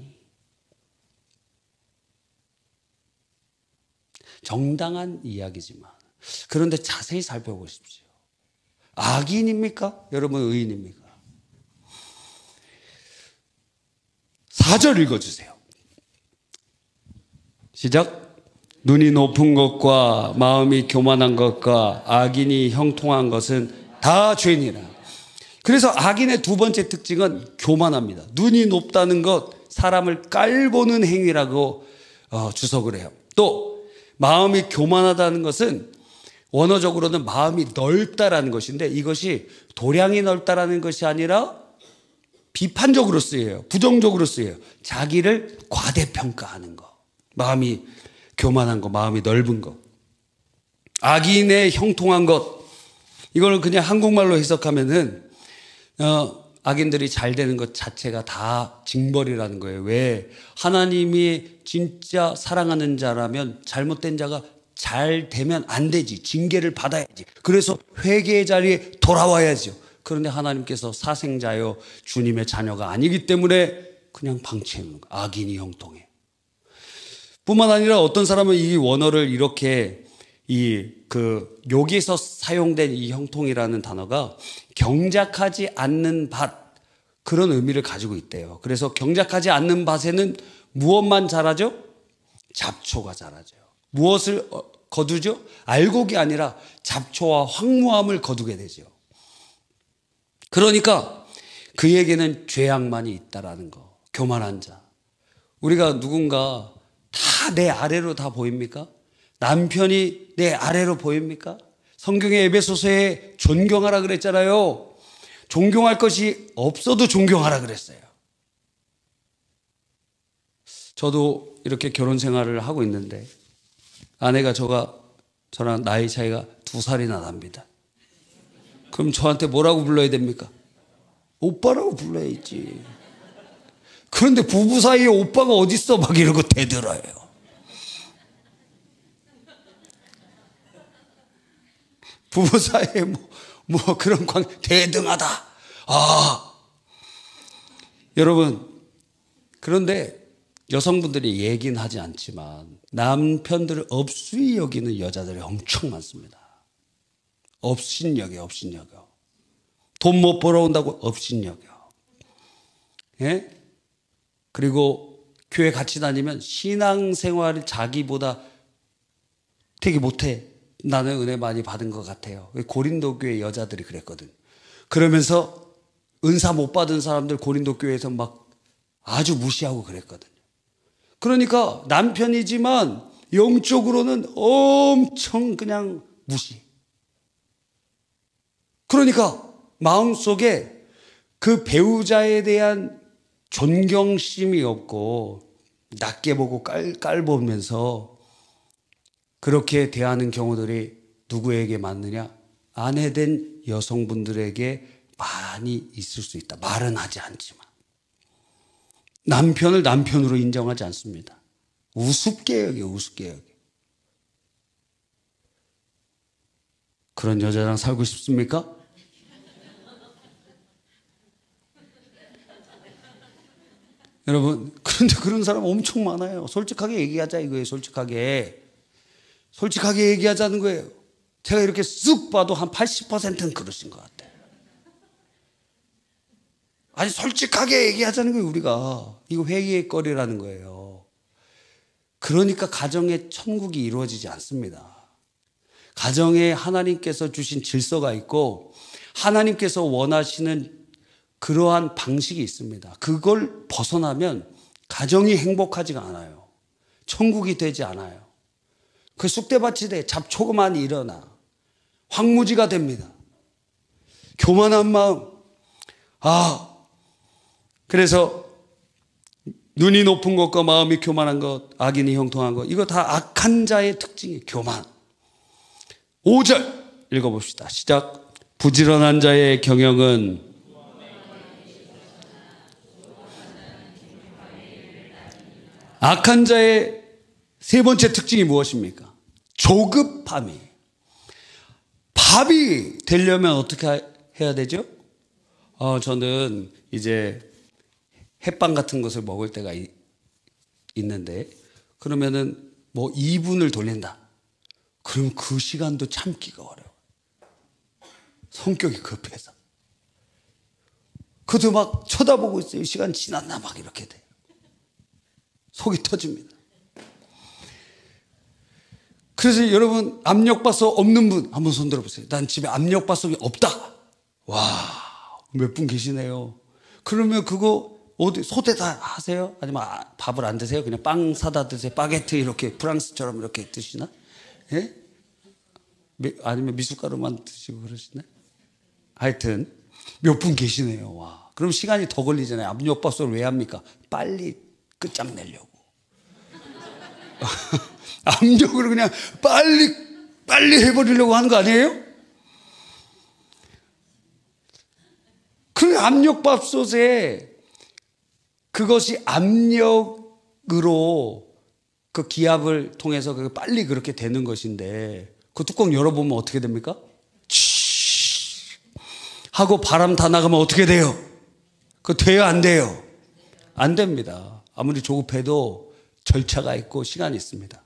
[SPEAKER 1] 정당한 이야기지만, 그런데 자세히 살펴보십시오. 악인입니까? 여러분 의인입니까? 4절 읽어주세요. 시작. 눈이 높은 것과 마음이 교만한 것과 악인이 형통한 것은 다 죄니라. 그래서 악인의 두 번째 특징은 교만합니다. 눈이 높다는 것, 사람을 깔보는 행위라고 주석을 해요. 또 마음이 교만하다는 것은 원어적으로는 마음이 넓다라는 것인데, 이것이 도량이 넓다라는 것이 아니라 비판적으로 쓰여요. 부정적으로 쓰여요. 자기를 과대평가하는 거. 마음이 교만한 거, 마음이 넓은 거. 악인의 형통한 것. 이걸 그냥 한국말로 해석하면은 악인들이 잘 되는 것 자체가 다 징벌이라는 거예요. 왜? 하나님이 진짜 사랑하는 자라면 잘못된 자가 잘 되면 안 되지. 징계를 받아야지. 그래서 회개의 자리에 돌아와야죠. 그런데 하나님께서 사생자요 주님의 자녀가 아니기 때문에 그냥 방치해 놓는 거예요. 악인이 형통해. 뿐만 아니라 어떤 사람은 이 원어를 이렇게 여기서 사용된 이 형통이라는 단어가 경작하지 않는 밭, 그런 의미를 가지고 있대요. 그래서 경작하지 않는 밭에는 무엇만 자라죠? 잡초가 자라죠. 무엇을 거두죠? 알곡이 아니라 잡초와 황무함을 거두게 되죠. 그러니까 그에게는 죄악만이 있다라는 거. 교만한 자. 우리가 누군가 다 내 아래로 다 보입니까? 남편이 내 아래로 보입니까? 성경의 에베소서에 존경하라 그랬잖아요. 존경할 것이 없어도 존경하라 그랬어요. 저도 이렇게 결혼 생활을 하고 있는데 아내가 저랑 나이 차이가 2살이나 납니다. 그럼 저한테 뭐라고 불러야 됩니까? 오빠라고 불러야지. 그런데 부부 사이에 오빠가 어딨어 막 이러고 대들어요. 부부 사이에 뭐 그런 관계 대등하다. 여러분, 그런데 여성분들이 얘기는 하지 않지만 남편들을 업수히 여기는 여자들이 엄청 많습니다. 업신여겨. 돈 못 벌어온다고 업신여겨. 예? 그리고 교회 같이 다니면 신앙생활을 자기보다 되게 못해. 나는 은혜 많이 받은 것 같아요. 고린도 교회 여자들이 그랬거든. 그러면서 은사 못 받은 사람들 고린도 교회에서 막 아주 무시하고 그랬거든요. 그러니까 남편이지만 영적으로는 엄청 그냥 무시. 그러니까 마음속에 그 배우자에 대한 존경심이 없고 낮게 보고 깔보면서 그렇게 대하는 경우들이 누구에게 많느냐? 아내된 여성분들에게 많이 있을 수 있다. 말은 하지 않지만. 남편을 남편으로 인정하지 않습니다. 우습게 여겨. 그런 여자랑 살고 싶습니까? 여러분, 그런데 그런 사람 엄청 많아요. 솔직하게 얘기하자 이거예요. 솔직하게 얘기하자는 거예요. 제가 이렇게 쑥 봐도 한 80%는 그러신 것 같아요. 아니, 솔직하게 얘기하자는 거예요, 우리가. 이거 회의의 거리라는 거예요. 그러니까 가정의 천국이 이루어지지 않습니다. 가정에 하나님께서 주신 질서가 있고 하나님께서 원하시는 그러한 방식이 있습니다. 그걸 벗어나면 가정이 행복하지가 않아요. 천국이 되지 않아요. 그 쑥대밭이 돼. 잡초만 일어나. 황무지가 됩니다. 교만한 마음. 그래서 눈이 높은 것과 마음이 교만한 것, 악인이 형통한 것, 이거 다 악한 자의 특징이에요. 교만. 5절 읽어봅시다. 시작. 부지런한 자의 경영은 악한 자의 세 번째 특징이 무엇입니까? 조급함이. 밥이 되려면 어떻게 해야 되죠? 저는 이제 햇반 같은 것을 먹을 때가 있는데 그러면은 뭐 2분을 돌린다. 그럼 그 시간도 참기가 어려워. 성격이 급해서. 그도 막 쳐다보고 있어요. 시간 지났나 막 이렇게 돼요. 속이 터집니다. 그래서 여러분 압력밥솥 없는 분 한번 손 들어보세요. 난 집에 압력밥솥이 없다. 와, 몇 분 계시네요. 그러면 그거 어디 소대다 하세요? 아니면 밥을 안 드세요? 그냥 빵 사다 드세요? 바게트 이렇게 프랑스처럼 이렇게 드시나? 예? 아니면 미숫가루만 드시고 그러시나? 하여튼 몇 분 계시네요. 와, 그럼 시간이 더 걸리잖아요. 압력밥솥을 왜 합니까? 빨리 끝장내려고. 압력으로 그냥 빨리 해버리려고 하는 거 아니에요? 그 압력밥솥에 그것이 압력으로 그 기압을 통해서 빨리 그렇게 되는 것인데 그 뚜껑 열어보면 어떻게 됩니까? 하고 바람 다 나가면 어떻게 돼요? 그거 돼요, 안 돼요? 안 됩니다. 아무리 조급해도 절차가 있고 시간이 있습니다.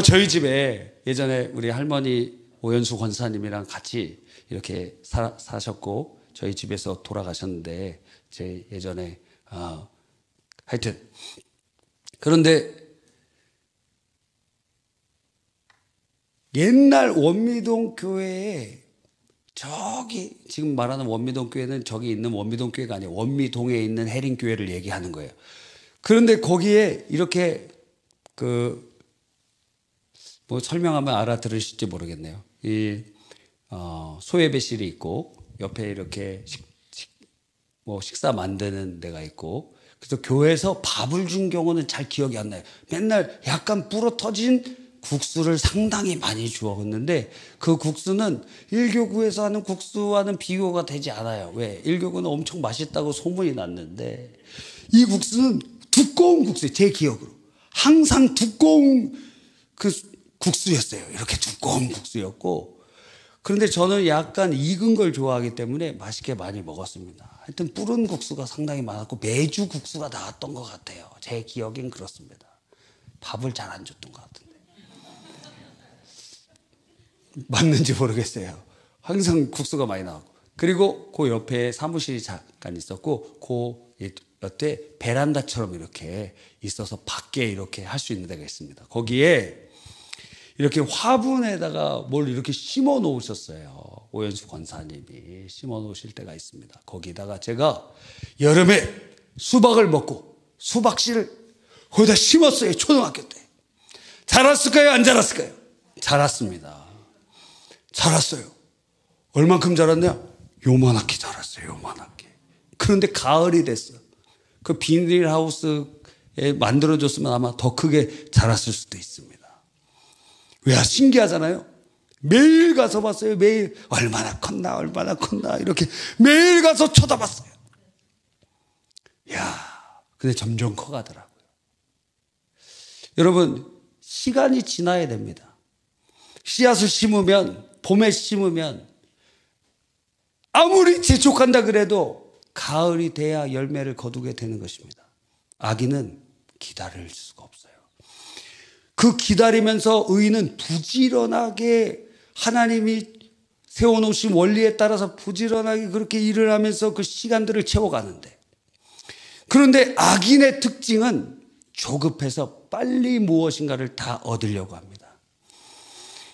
[SPEAKER 1] 저희 집에 예전에 우리 할머니 오연수 권사님이랑 같이 이렇게 사셨고 저희 집에서 돌아가셨는데 제 예전에 하여튼 그런데 옛날 원미동 교회에 저기 지금 말하는 원미동 교회는 저기 있는 원미동 교회가 아니에요. 원미동에 있는 해린교회를 얘기하는 거예요. 그런데 거기에 이렇게 뭐 설명하면 알아들으실지 모르겠네요. 이 소예배실이 있고 옆에 이렇게 식사 만드는 데가 있고 그래서 교회에서 밥을 준 경우는 잘 기억이 안 나요. 맨날 약간 불어 터진 국수를 상당히 많이 주었는데 그 국수는 일교구에서 하는 국수와는 비교가 되지 않아요. 왜? 일교구는 엄청 맛있다고 소문이 났는데 이 국수는 두꺼운 국수예요. 제 기억으로. 항상 두꺼운 그 국수였어요. 이렇게 두꺼운 국수였고 그런데 저는 약간 익은 걸 좋아하기 때문에 맛있게 많이 먹었습니다. 하여튼 불은 국수가 상당히 많았고 매주 국수가 나왔던 것 같아요. 제 기억엔 그렇습니다. 밥을 잘 안 줬던 것 같은데. 맞는지 모르겠어요. 항상 국수가 많이 나왔고 그리고 그 옆에 사무실이 잠깐 있었고 그 옆에 베란다처럼 이렇게 있어서 밖에 이렇게 할 수 있는 데가 있습니다. 거기에 이렇게 화분에다가 뭘 이렇게 심어 놓으셨어요. 오연수 권사님이 심어 놓으실 때가 있습니다. 거기다가 제가 여름에 수박을 먹고 수박씨를 거기다 심었어요. 초등학교 때. 자랐을까요? 안 자랐을까요? 자랐습니다. 자랐어요. 얼만큼 자랐냐? 요만하게 자랐어요. 요만하게. 그런데 가을이 됐어요. 그 비닐하우스에 만들어줬으면 아마 더 크게 자랐을 수도 있습니다. 왜? 신기하잖아요. 매일 가서 봤어요. 매일 얼마나 컸나 얼마나 컸나 이렇게 매일 가서 쳐다봤어요. 야, 근데 점점 커가더라고요. 여러분 시간이 지나야 됩니다. 씨앗을 심으면 봄에 심으면 아무리 재촉한다 그래도 가을이 돼야 열매를 거두게 되는 것입니다. 아기는 기다릴 수가 없어요. 그 기다리면서 의인은 부지런하게 하나님이 세워놓으신 원리에 따라서 부지런하게 그렇게 일을 하면서 그 시간들을 채워가는데 그런데 악인의 특징은 조급해서 빨리 무엇인가를 다 얻으려고 합니다.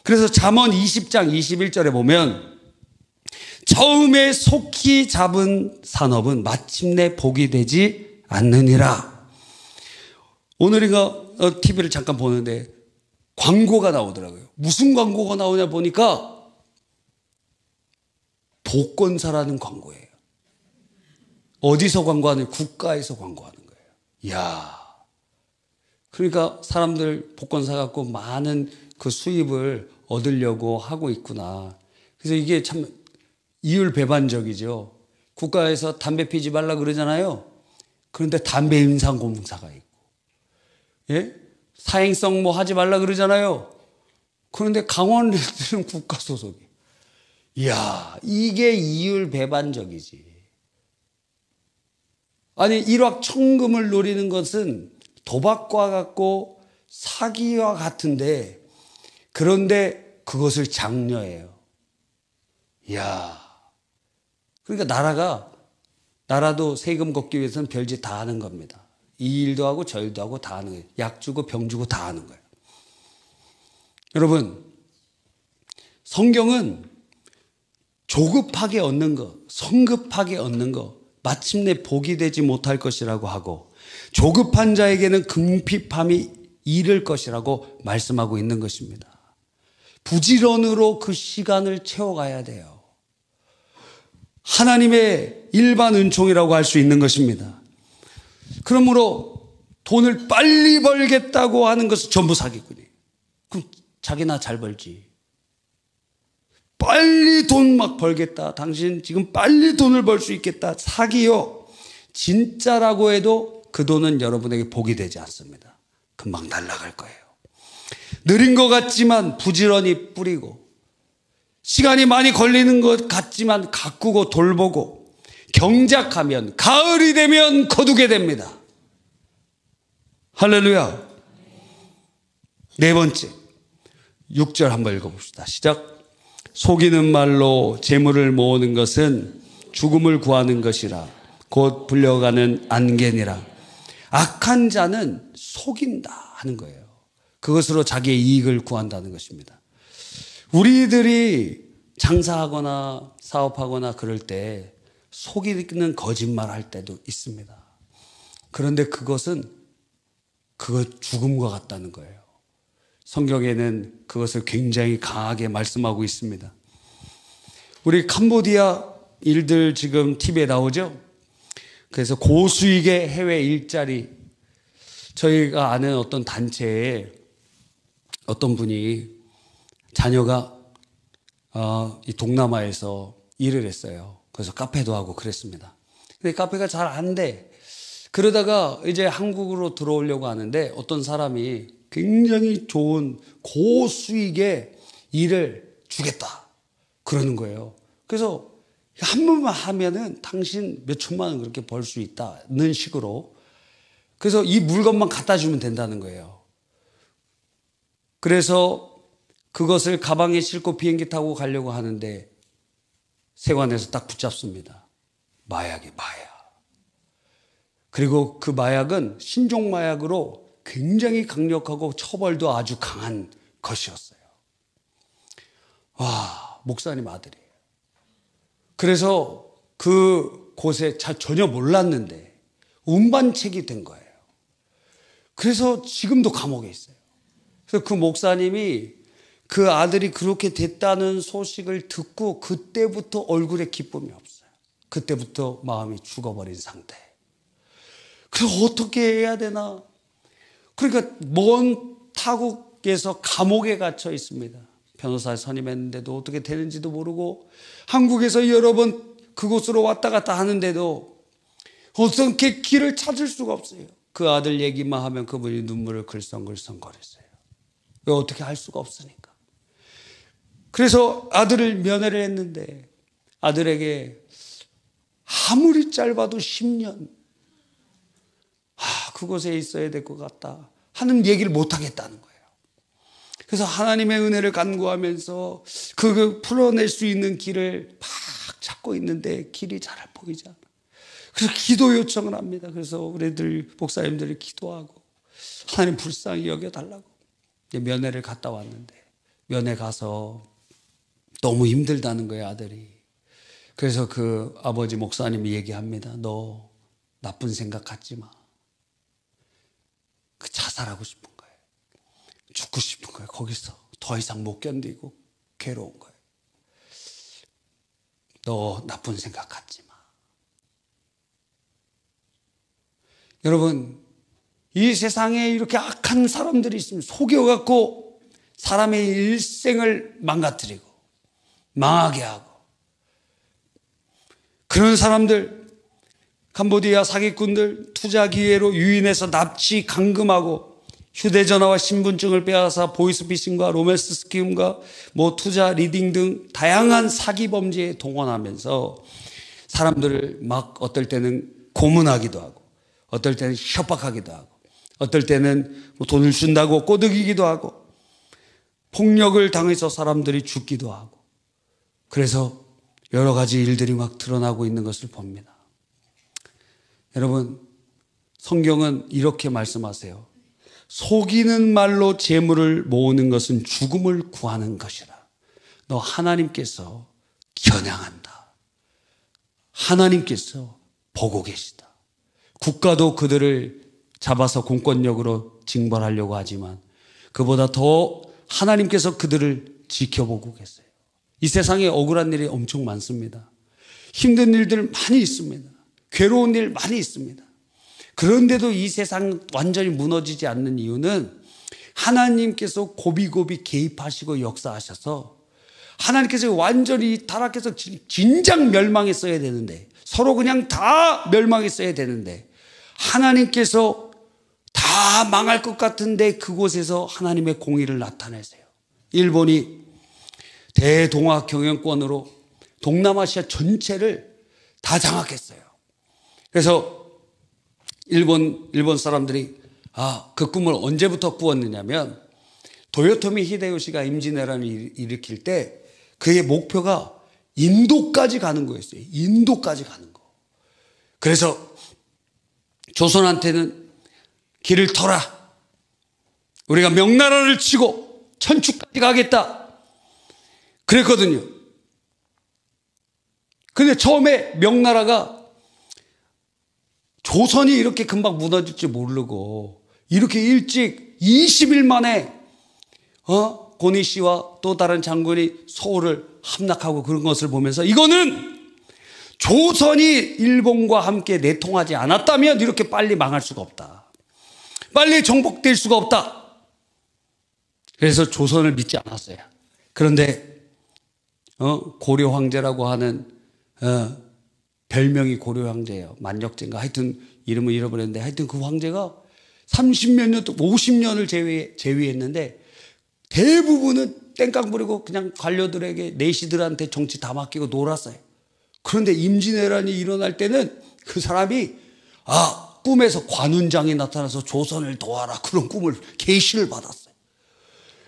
[SPEAKER 1] 그래서 잠언 20장 21절에 보면 처음에 속히 잡은 산업은 마침내 복이 되지 않느니라. 오늘인가 TV를 잠깐 보는데 광고가 나오더라고요. 무슨 광고가 나오냐 보니까 복권사라는 광고예요. 어디서 광고하는? 국가에서 광고하는 거예요. 이야. 그러니까 사람들 복권 사갖고 많은 그 수입을 얻으려고 하고 있구나. 그래서 이게 참 이율배반적이죠. 국가에서 담배 피지 말라 그러잖아요. 그런데 담배 임상공사가 있고, 예? 사행성 뭐 하지 말라 그러잖아요. 그런데 강원랜드는 국가 소속이. 이야, 이게 이율배반적이지. 아니, 일확천금을 노리는 것은 도박과 같고 사기와 같은데, 그런데 그것을 장려해요. 이야. 그러니까 나라도 세금 걷기 위해서는 별짓 다 하는 겁니다. 이 일도 하고 저 일도 하고 다 하는 거예요. 약 주고 병 주고 다 하는 거예요. 여러분, 성경은 조급하게 얻는 것, 성급하게 얻는 것, 마침내 복이 되지 못할 것이라고 하고 조급한 자에게는 궁핍함이 이를 것이라고 말씀하고 있는 것입니다. 부지런으로 그 시간을 채워가야 돼요. 하나님의 일반 은총이라고 할 수 있는 것입니다. 그러므로 돈을 빨리 벌겠다고 하는 것은 전부 사기꾼이에요. 그럼 자기나 잘 벌지. 빨리 돈 막 벌겠다. 당신 지금 빨리 돈을 벌 수 있겠다. 사기요. 진짜라고 해도 그 돈은 여러분에게 복이 되지 않습니다. 금방 날아갈 거예요. 느린 것 같지만 부지런히 뿌리고 시간이 많이 걸리는 것 같지만 가꾸고 돌보고 경작하면 가을이 되면 거두게 됩니다. 할렐루야. 네 번째, 6절 한번 읽어봅시다. 시작. 속이는 말로 재물을 모으는 것은 죽음을 구하는 것이라 곧 불려가는 안개니라. 악한 자는 속인다 하는 거예요. 그것으로 자기의 이익을 구한다는 것입니다. 우리들이 장사하거나 사업하거나 그럴 때 속이는 거짓말 할 때도 있습니다. 그런데 그것은 죽음과 같다는 거예요. 성경에는 그것을 굉장히 강하게 말씀하고 있습니다. 우리 캄보디아 일들 지금 TV에 나오죠? 그래서 고수익의 해외 일자리, 저희가 아는 어떤 단체에 어떤 분이 자녀가 이 동남아에서 일을 했어요. 그래서 카페도 하고 그랬습니다. 근데 카페가 잘 안 돼. 그러다가 이제 한국으로 들어오려고 하는데 어떤 사람이 굉장히 좋은 고수익의 일을 주겠다 그러는 거예요. 그래서 한 번만 하면은 당신 몇 천만 원 그렇게 벌 수 있다는 식으로. 그래서 이 물건만 갖다 주면 된다는 거예요. 그래서 그것을 가방에 싣고 비행기 타고 가려고 하는데 세관에서 딱 붙잡습니다. 마약. 그리고 그 마약은 신종 마약으로 굉장히 강력하고 처벌도 아주 강한 것이었어요. 와, 목사님 아들이에요. 그래서 그 곳에 전혀 몰랐는데 운반책이 된 거예요. 그래서 지금도 감옥에 있어요. 그래서 그 목사님이 그 아들이 그렇게 됐다는 소식을 듣고 그때부터 얼굴에 기쁨이 없어요. 그때부터 마음이 죽어버린 상태. 그래서 어떻게 해야 되나? 그러니까 먼 타국에서 감옥에 갇혀 있습니다. 변호사 선임했는데도 어떻게 되는지도 모르고 한국에서 여러 번 그곳으로 왔다 갔다 하는데도 어떻게 길을 찾을 수가 없어요. 그 아들 얘기만 하면 그분이 눈물을 글썽글썽거렸어요. 어떻게 할 수가 없으니까. 그래서 아들을 면회를 했는데 아들에게 아무리 짧아도 10년 그곳에 있어야 될 것 같다 하는 얘기를 못 하겠다는 거예요. 그래서 하나님의 은혜를 간구하면서 그 풀어낼 수 있는 길을 막 찾고 있는데 길이 잘 보이지 않아. 그래서 기도 요청을 합니다. 그래서 우리들 목사님들이 기도하고 하나님 불쌍히 여겨달라고 면회를 갔다 왔는데 면회 가서 너무 힘들다는 거예요, 아들이. 그래서 그 아버지 목사님이 얘기합니다. 너 나쁜 생각 갖지 마. 그 자살하고 싶은 거예요. 죽고 싶은 거예요. 거기서 더 이상 못 견디고 괴로운 거예요. 너 나쁜 생각 갖지 마. 여러분, 이 세상에 이렇게 악한 사람들이 있으면 속여갖고 사람의 일생을 망가뜨리고 망하게 하고, 그런 사람들, 캄보디아 사기꾼들 투자 기회로 유인해서 납치, 감금하고 휴대전화와 신분증을 빼앗아 보이스피싱과 로맨스 스킴과 투자 리딩 등 다양한 사기 범죄에 동원하면서 사람들을 막 어떨 때는 고문하기도 하고 어떨 때는 협박하기도 하고 어떨 때는 돈을 준다고 꼬드기기도 하고 폭력을 당해서 사람들이 죽기도 하고, 그래서 여러 가지 일들이 막 드러나고 있는 것을 봅니다. 여러분, 성경은 이렇게 말씀하세요. 속이는 말로 재물을 모으는 것은 죽음을 구하는 것이라. 너 하나님께서 겨냥한다. 하나님께서 보고 계시다. 국가도 그들을 잡아서 공권력으로 징벌하려고 하지만 그보다 더 하나님께서 그들을 지켜보고 계세요. 이 세상에 억울한 일이 엄청 많습니다. 힘든 일들 많이 있습니다. 괴로운 일 많이 있습니다. 그런데도 이 세상 완전히 무너지지 않는 이유는 하나님께서 고비고비 개입하시고 역사하셔서 하나님께서 완전히 타락해서 진작 멸망했어야 되는데, 서로 그냥 다 멸망했어야 되는데 하나님께서 다 망할 것 같은데 그곳에서 하나님의 공의를 나타내세요. 일본이 대동아 경영권으로 동남아시아 전체를 다 장악했어요. 그래서 일본 사람들이 그 꿈을 언제부터 꾸었느냐면 도요토미 히데요시가 임진왜란을 일으킬 때 그의 목표가 인도까지 가는 거였어요. 인도까지 가는 거. 그래서 조선한테는 길을 터라. 우리가 명나라를 치고 천추까지 가겠다. 그랬거든요. 근데 처음에 명나라가 조선이 이렇게 금방 무너질 줄 모르고 이렇게 일찍 20일 만에 고니 씨와 또 다른 장군이 서울을 함락하고 그런 것을 보면서 이거는 조선이 일본과 함께 내통하지 않았다면 이렇게 빨리 망할 수가 없다. 빨리 정복될 수가 없다. 그래서 조선을 믿지 않았어요. 그런데 고려 황제라고 하는 별명이 고려 황제예요. 만역제인가 하여튼 이름을 잃어버렸는데 하여튼 그 황제가 30몇 년, 50년을 재위했는데 대부분은 땡깡 부리고 그냥 관료들에게 내시들한테 정치 다 맡기고 놀았어요. 그런데 임진왜란이 일어날 때는 그 사람이 꿈에서 관운장이 나타나서 조선을 도와라 그런 꿈을 계시를 받았어요.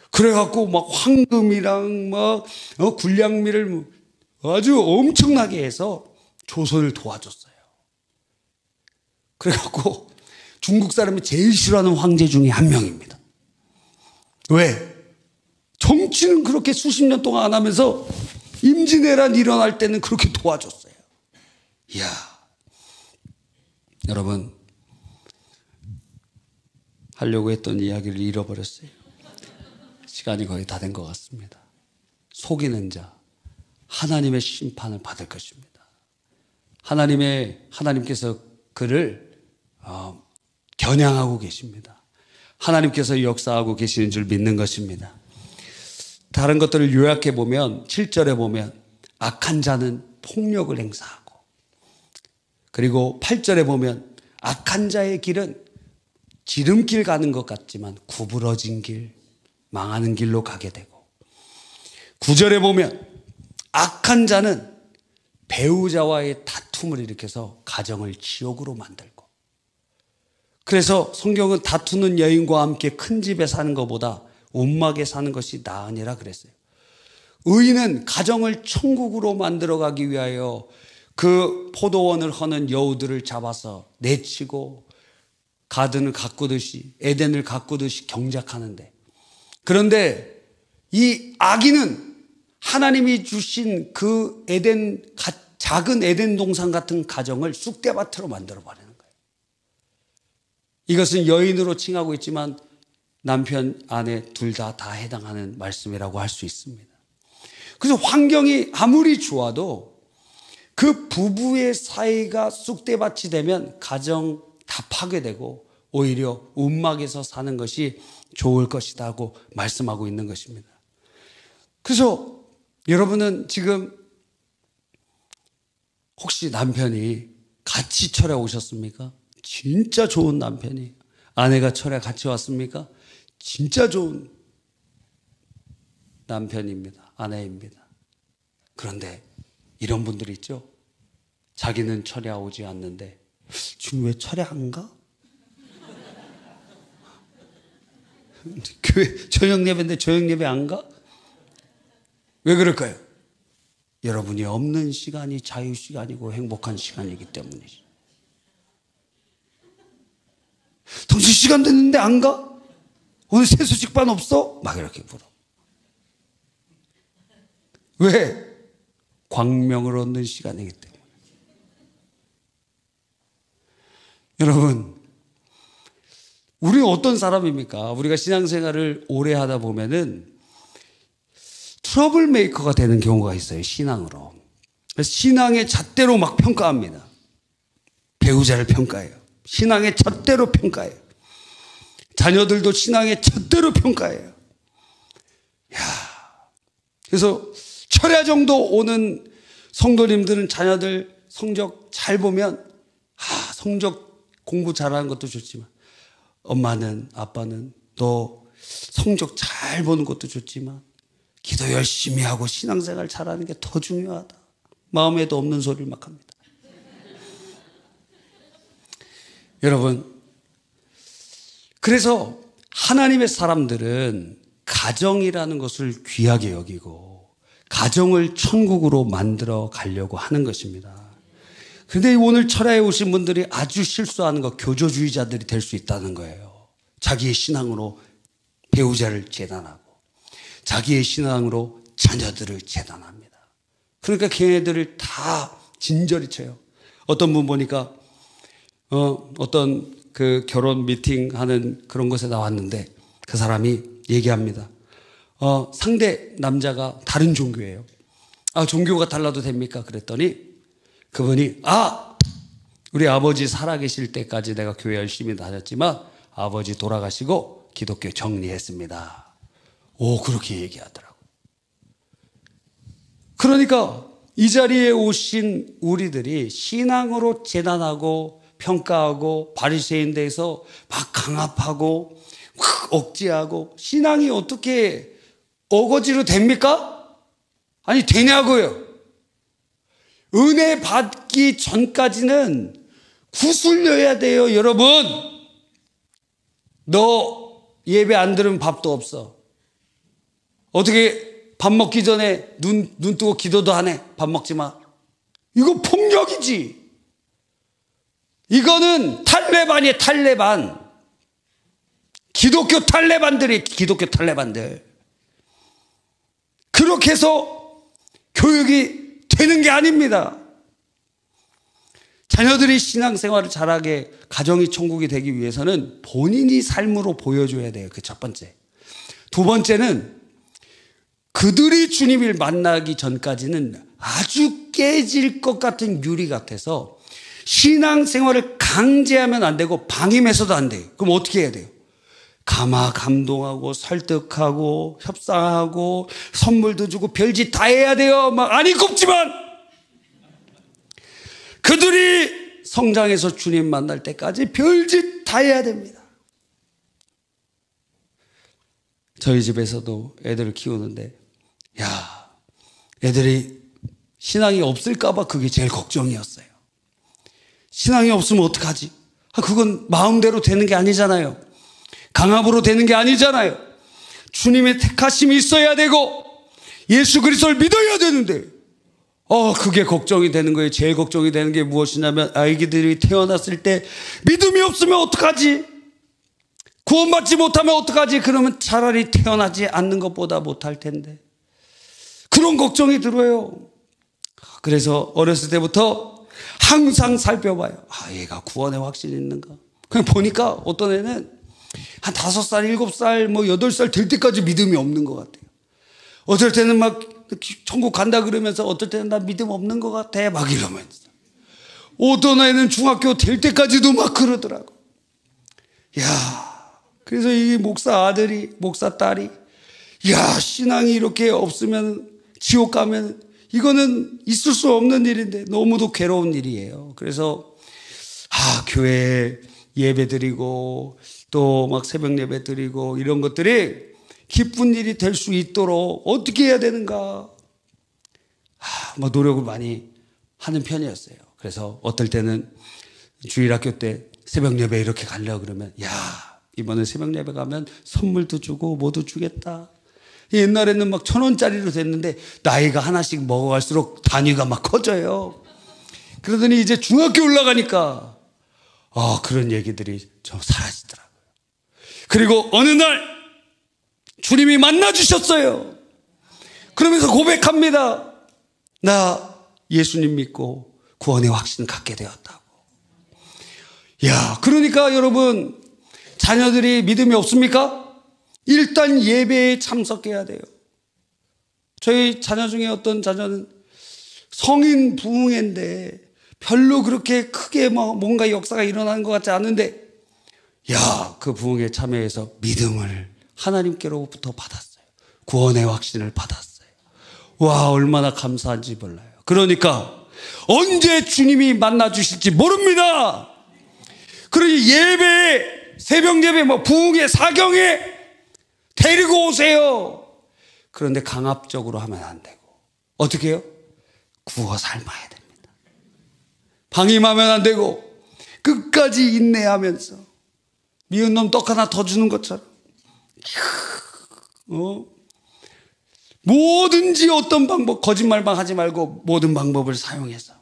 [SPEAKER 1] 그래갖고 막 황금이랑 막 군량미를 아주 엄청나게 해서 조선을 도와줬어요. 그래갖고 중국 사람이 제일 싫어하는 황제 중에 한 명입니다. 왜? 정치는 그렇게 수십 년 동안 안 하면서 임진왜란 일어날 때는 그렇게 도와줬어요. 이야, 여러분 하려고 했던 이야기를 잃어버렸어요. 시간이 거의 다 된 것 같습니다. 속이는 자 하나님의 심판을 받을 것입니다. 하나님께서 그를 겨냥하고 계십니다. 하나님께서 역사하고 계시는 줄 믿는 것입니다. 다른 것들을 요약해 보면 7절에 보면 악한 자는 폭력을 행사하고, 그리고 8절에 보면 악한 자의 길은 지름길 가는 것 같지만 구부러진 길, 망하는 길로 가게 되고, 9절에 보면 악한 자는 배우자와의 다툼을 일으켜서 가정을 지옥으로 만들고, 그래서 성경은 다투는 여인과 함께 큰 집에 사는 것보다 움막에 사는 것이 나으니라 그랬어요. 의인은 가정을 천국으로 만들어가기 위하여 그 포도원을 허는 여우들을 잡아서 내치고 가든을 가꾸듯이 에덴을 가꾸듯이 경작하는데, 그런데 이 악인은 하나님이 주신 그 작은 에덴 동산 같은 가정을 쑥대밭으로 만들어버리는 거예요. 이것은 여인으로 칭하고 있지만 남편, 아내 둘 다 해당하는 말씀이라고 할 수 있습니다. 그래서 환경이 아무리 좋아도 그 부부의 사이가 쑥대밭이 되면 가정 다 파괴되고 오히려 움막에서 사는 것이 좋을 것이다 하고 말씀하고 있는 것입니다. 그래서 여러분은 지금 혹시 남편이 같이 철회 오셨습니까? 진짜 좋은 남편이. 아내가 철회 같이 왔습니까? 진짜 좋은 남편입니다. 아내입니다. 그런데 이런 분들이 있죠. 자기는 철회 오지 않는데 지금 왜 철회 안 가? 교회 저녁 예배인데 저녁 예배 안 가? 왜 그럴까요? 여러분이 없는 시간이 자유 시간이고 행복한 시간이기 때문이죠. 당신 시간 됐는데 안 가? 오늘 세수식반 없어? 막 이렇게 물어. 왜? 광명을 얻는 시간이기 때문에. 여러분, 우리는 어떤 사람입니까? 우리가 신앙생활을 오래 하다 보면은 트러블 메이커가 되는 경우가 있어요. 신앙으로. 그래서 신앙의 잣대로 막 평가합니다. 배우자를 평가해요. 신앙의 잣대로 평가해요. 자녀들도 신앙의 잣대로 평가해요. 그래서 철야 정도 오는 성도님들은 자녀들 성적 잘 보면 성적 공부 잘하는 것도 좋지만, 엄마는 아빠는 너 성적 잘 보는 것도 좋지만 기도 열심히 하고 신앙생활 잘하는 게 더 중요하다. 마음에도 없는 소리를 막 합니다. 여러분, 그래서 하나님의 사람들은 가정이라는 것을 귀하게 여기고 가정을 천국으로 만들어 가려고 하는 것입니다. 그런데 오늘 철야에 오신 분들이 아주 실수하는 거, 교조주의자들이 될 수 있다는 거예요. 자기의 신앙으로 배우자를 재단하고 자기의 신앙으로 자녀들을 재단합니다. 그러니까 걔네들을 다 진저리 쳐요. 어떤 분 보니까 어떤 그 결혼 미팅 하는 그런 곳에 나왔는데 그 사람이 얘기합니다. 상대 남자가 다른 종교예요. 종교가 달라도 됩니까? 그랬더니 그분이 우리 아버지 살아계실 때까지 내가 교회 열심히 다녔지만 아버지 돌아가시고 기독교 정리했습니다. 그렇게 얘기하더라고. 그러니까 이 자리에 오신 우리들이 신앙으로 재단하고 평가하고 바리새인 돼서 막 강압하고 막 억제하고 신앙이 어떻게 어거지로 됩니까? 아니 되냐고요. 은혜 받기 전까지는 구슬려야 돼요. 여러분, 너 예배 안 들으면 밥도 없어. 어떻게 밥 먹기 전에 눈 뜨고 기도도 안 해. 밥 먹지 마. 이거 폭력이지. 이거는 탈레반이에요. 탈레반. 기독교 탈레반들이 기독교 탈레반들. 그렇게 해서 교육이 되는 게 아닙니다. 자녀들이 신앙생활을 잘하게 가정이 천국이 되기 위해서는 본인이 삶으로 보여줘야 돼요. 그 첫 번째. 두 번째는 그들이 주님을 만나기 전까지는 아주 깨질 것 같은 유리 같아서 신앙생활을 강제하면 안 되고 방임해서도 안 돼요. 그럼 어떻게 해야 돼요? 감동하고 설득하고 협상하고 선물도 주고 별짓 다 해야 돼요. 막 아니 곱지만 그들이 성장해서 주님 만날 때까지 별짓 다 해야 됩니다. 저희 집에서도 애들을 키우는데 애들이 신앙이 없을까 봐 그게 제일 걱정이었어요. 신앙이 없으면 어떡하지? 그건 마음대로 되는 게 아니잖아요. 강압으로 되는 게 아니잖아요. 주님의 택하심이 있어야 되고 예수 그리스도를 믿어야 되는데 그게 걱정이 되는 거예요. 제일 걱정이 되는 게 무엇이냐면 아이들이 태어났을 때 믿음이 없으면 어떡하지? 구원받지 못하면 어떡하지? 그러면 차라리 태어나지 않는 것보다 못할 텐데 그런 걱정이 들어요. 그래서 어렸을 때부터 항상 살펴봐요. 얘가 구원의 확신이 있는가? 그냥 보니까 어떤 애는 한 5살, 7살, 8살 될 때까지 믿음이 없는 것 같아요. 어떨 때는 막 천국 간다 그러면서 어떨 때는 나 믿음 없는 것 같아 막 이러면서 어떤 애는 중학교 될 때까지도 막 그러더라고. 그래서 이 목사 아들이 목사 딸이 신앙이 이렇게 없으면 지옥 가면 이거는 있을 수 없는 일인데 너무도 괴로운 일이에요. 그래서 교회에 예배 드리고 또 막 새벽 예배 드리고 이런 것들이 기쁜 일이 될 수 있도록 어떻게 해야 되는가 노력을 많이 하는 편이었어요. 그래서 어떨 때는 주일학교 때 새벽 예배 이렇게 가려고 그러면 이번에 새벽 예배 가면 선물도 주고 뭐도 주겠다. 옛날에는 막 1,000원짜리로 됐는데 나이가 하나씩 먹어갈수록 단위가 막 커져요. 그러더니 이제 중학교 올라가니까 그런 얘기들이 좀 사라지더라고요. 그리고 어느 날 주님이 만나주셨어요. 그러면서 고백합니다. 나 예수님 믿고 구원의 확신 갖게 되었다고. 그러니까 여러분 자녀들이 믿음이 없습니까? 일단 예배에 참석해야 돼요. 저희 자녀 중에 어떤 자녀는 성인 부흥회인데 별로 그렇게 크게 뭔가 역사가 일어나는 것 같지 않은데 그 부흥회에 참여해서 믿음을 하나님께로부터 받았어요. 구원의 확신을 받았어요. 얼마나 감사한지 몰라요. 그러니까 언제 주님이 만나 주실지 모릅니다. 그러니 예배에 새벽 예배 부흥회 사경에 데리고 오세요. 그런데 강압적으로 하면 안 되고 어떻게 해요? 구워 삶아야 됩니다. 방임하면 안 되고 끝까지 인내하면서 미운 놈 떡 하나 더 주는 것처럼 뭐든지 어떤 방법, 거짓말만 하지 말고 모든 방법을 사용해서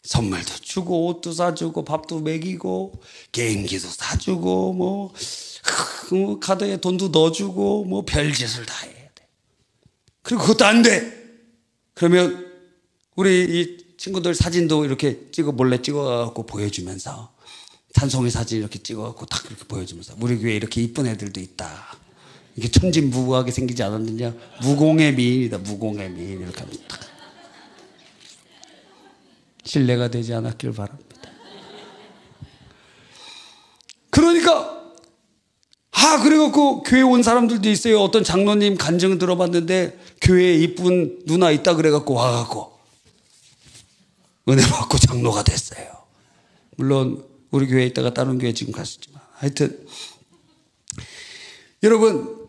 [SPEAKER 1] 선물도 주고 옷도 사주고 밥도 먹이고 게임기도 사주고 카드에 돈도 넣어주고 별짓을 다 해야 돼. 그리고 그것도 안 돼. 그러면 우리 이 친구들 사진도 이렇게 몰래 찍어갖고 보여주면서 찬송이 사진 이렇게 찍어갖고 딱 이렇게 보여주면서 우리 교회에 이렇게 이쁜 애들도 있다. 이게 천진무구하게 생기지 않았느냐? 무공의 미인이다. 무공의 미인 이렇게 하면 딱 신뢰가 되지 않았길 바랍니다. 그러니까 그래갖고 교회 온 사람들도 있어요. 어떤 장로님 간증 들어봤는데 교회에 이쁜 누나 있다 그래갖고 와갖고 은혜 받고 장로가 됐어요. 물론 우리 교회에 있다가 다른 교회 지금 갔었지만 하여튼 여러분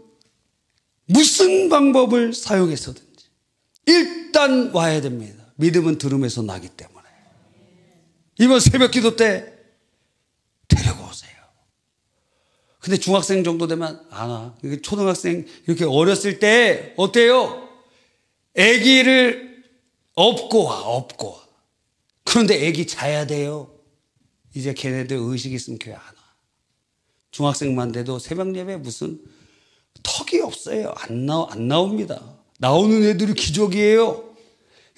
[SPEAKER 1] 무슨 방법을 사용해서든지 일단 와야 됩니다. 믿음은 들음에서 나기 때문에. 이번 새벽기도 때 데리고 오세요. 근데 중학생 정도 되면 안 와. 초등학생 이렇게 어렸을 때 어때요? 아기를 업고 와. 그런데 아기 자야 돼요. 이제 걔네들 의식 있으면 교회 안 와. 중학생만 돼도 새벽 예배 무슨 턱이 없어요. 안 나옵니다. 나오는 애들이 기적이에요.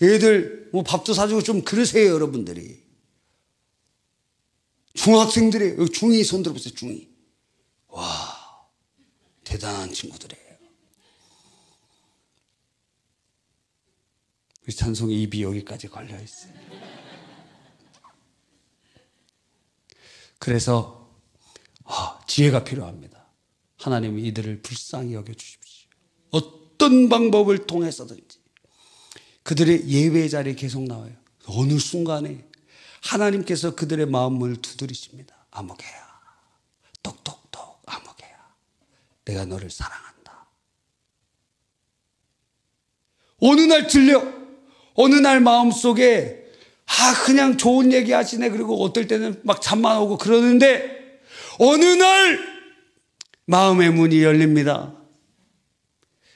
[SPEAKER 1] 애들 밥도 사주고 좀 그러세요, 여러분들이. 중학생들이 중2 손 들어보세요. 중2. 와, 대단한 친구들이에요. 우리 찬송이 입이 여기까지 걸려 있어요. 그래서 지혜가 필요합니다. 하나님이 이들을 불쌍히 여겨주십시오. 어떤 방법을 통해서든지 그들의 예배 자리에 계속 나와요. 어느 순간에 하나님께서 그들의 마음을 두드리십니다. 아무개야, 똑똑똑 아무개야, 내가 너를 사랑한다. 어느 날 들려. 어느 날 마음속에 그냥 좋은 얘기 하시네. 그리고 어떨 때는 막 잠만 오고 그러는데 어느 날 마음의 문이 열립니다.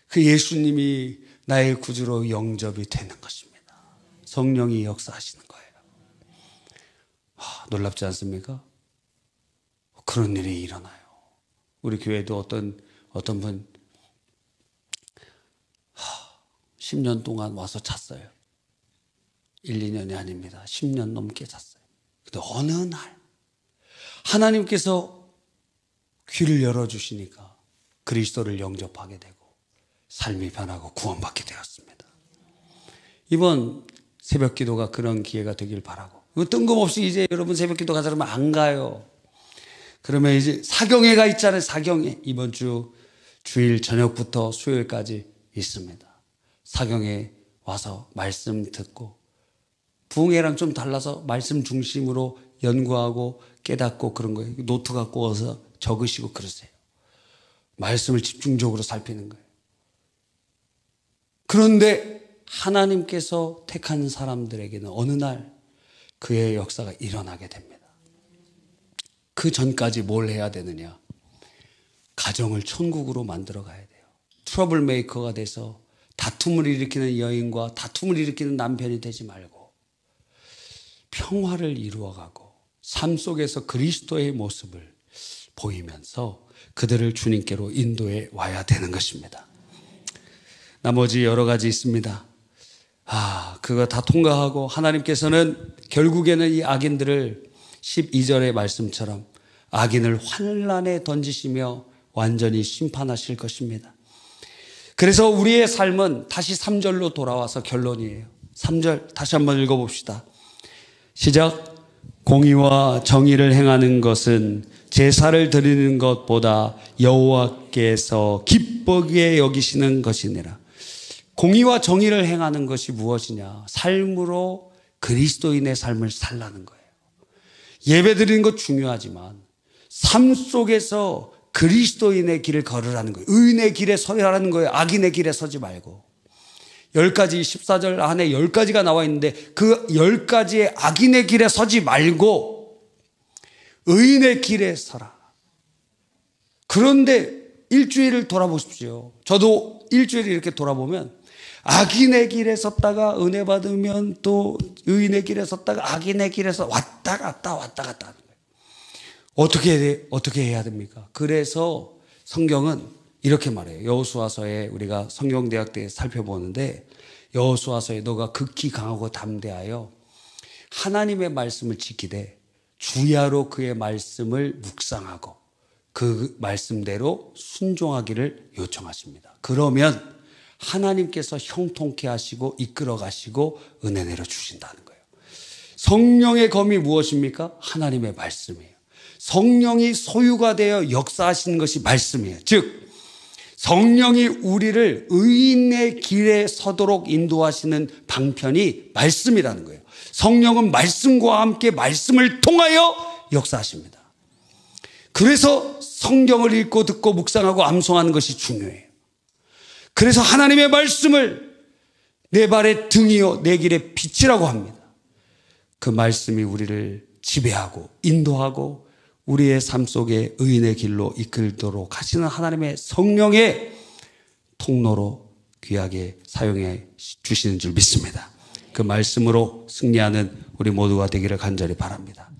[SPEAKER 1] 그 예수님이 나의 구주로 영접이 되는 것입니다. 성령이 역사하시는 거예요. 놀랍지 않습니까? 그런 일이 일어나요. 우리 교회도 어떤 분 10년 동안 와서 잤어요. 1, 2년이 아닙니다. 10년 넘게 잤어요. 근데 어느 날 하나님께서 귀를 열어주시니까 그리스도를 영접하게 되고 삶이 변하고 구원받게 되었습니다. 이번 새벽 기도가 그런 기회가 되길 바라고. 뜬금없이 이제 여러분 새벽 기도 가자 그러면 안 가요. 그러면 이제 사경회가 있잖아요. 사경회. 이번 주 주일 저녁부터 수요일까지 있습니다. 사경회 와서 말씀 듣고, 부흥회랑 좀 달라서 말씀 중심으로 연구하고 깨닫고 그런 거예요. 노트 갖고 와서 적으시고 그러세요. 말씀을 집중적으로 살피는 거예요. 그런데 하나님께서 택한 사람들에게는 어느 날 그의 역사가 일어나게 됩니다. 그 전까지 뭘 해야 되느냐? 가정을 천국으로 만들어 가야 돼요. 트러블 메이커가 돼서 다툼을 일으키는 여인과 다툼을 일으키는 남편이 되지 말고 평화를 이루어가고 삶 속에서 그리스도의 모습을 보이면서 그들을 주님께로 인도해 와야 되는 것입니다. 나머지 여러 가지 있습니다. 그거 다 통과하고 하나님께서는 결국에는 이 악인들을 12절의 말씀처럼 악인을 환난에 던지시며 완전히 심판하실 것입니다. 그래서 우리의 삶은 다시 3절로 돌아와서 결론이에요. 3절 다시 한번 읽어봅시다. 시작. 공의와 정의를 행하는 것은 제사를 드리는 것보다 여호와께서 기쁘게 여기시는 것이니라. 공의와 정의를 행하는 것이 무엇이냐? 삶으로 그리스도인의 삶을 살라는 거예요. 예배 드리는 것 중요하지만 삶 속에서 그리스도인의 길을 걸으라는 거예요. 의인의 길에 서라는 거예요. 악인의 길에 서지 말고. 10가지 14절 안에 10가지가 나와 있는데 그 10가지의 악인의 길에 서지 말고 의인의 길에 서라. 그런데 일주일을 돌아보십시오. 저도 일주일을 이렇게 돌아보면 악인의 길에 섰다가 은혜 받으면 또 의인의 길에 섰다가 악인의 길에서 왔다 갔다 하는 거예요. 어떻게 해야 됩니까? 그래서 성경은 이렇게 말해요. 여호수아서에 우리가 성경대학 때 살펴보는데 여호수아서에 너가 극히 강하고 담대하여 하나님의 말씀을 지키되 주야로 그의 말씀을 묵상하고 그 말씀대로 순종하기를 요청하십니다. 그러면 하나님께서 형통케 하시고 이끌어 가시고 은혜 내려 주신다는 거예요. 성령의 검이 무엇입니까? 하나님의 말씀이에요. 성령이 소유가 되어 역사하시는 것이 말씀이에요. 즉 성령이 우리를 의인의 길에 서도록 인도하시는 방편이 말씀이라는 거예요. 성령은 말씀과 함께 말씀을 통하여 역사하십니다. 그래서 성경을 읽고 듣고 묵상하고 암송하는 것이 중요해요. 그래서 하나님의 말씀을 내 발의 등이요 내 길의 빛이라고 합니다. 그 말씀이 우리를 지배하고 인도하고 우리의 삶 속에 의인의 길로 이끌도록 하시는 하나님의 성령의 통로로 귀하게 사용해 주시는 줄 믿습니다. 그 말씀으로 승리하는 우리 모두가 되기를 간절히 바랍니다.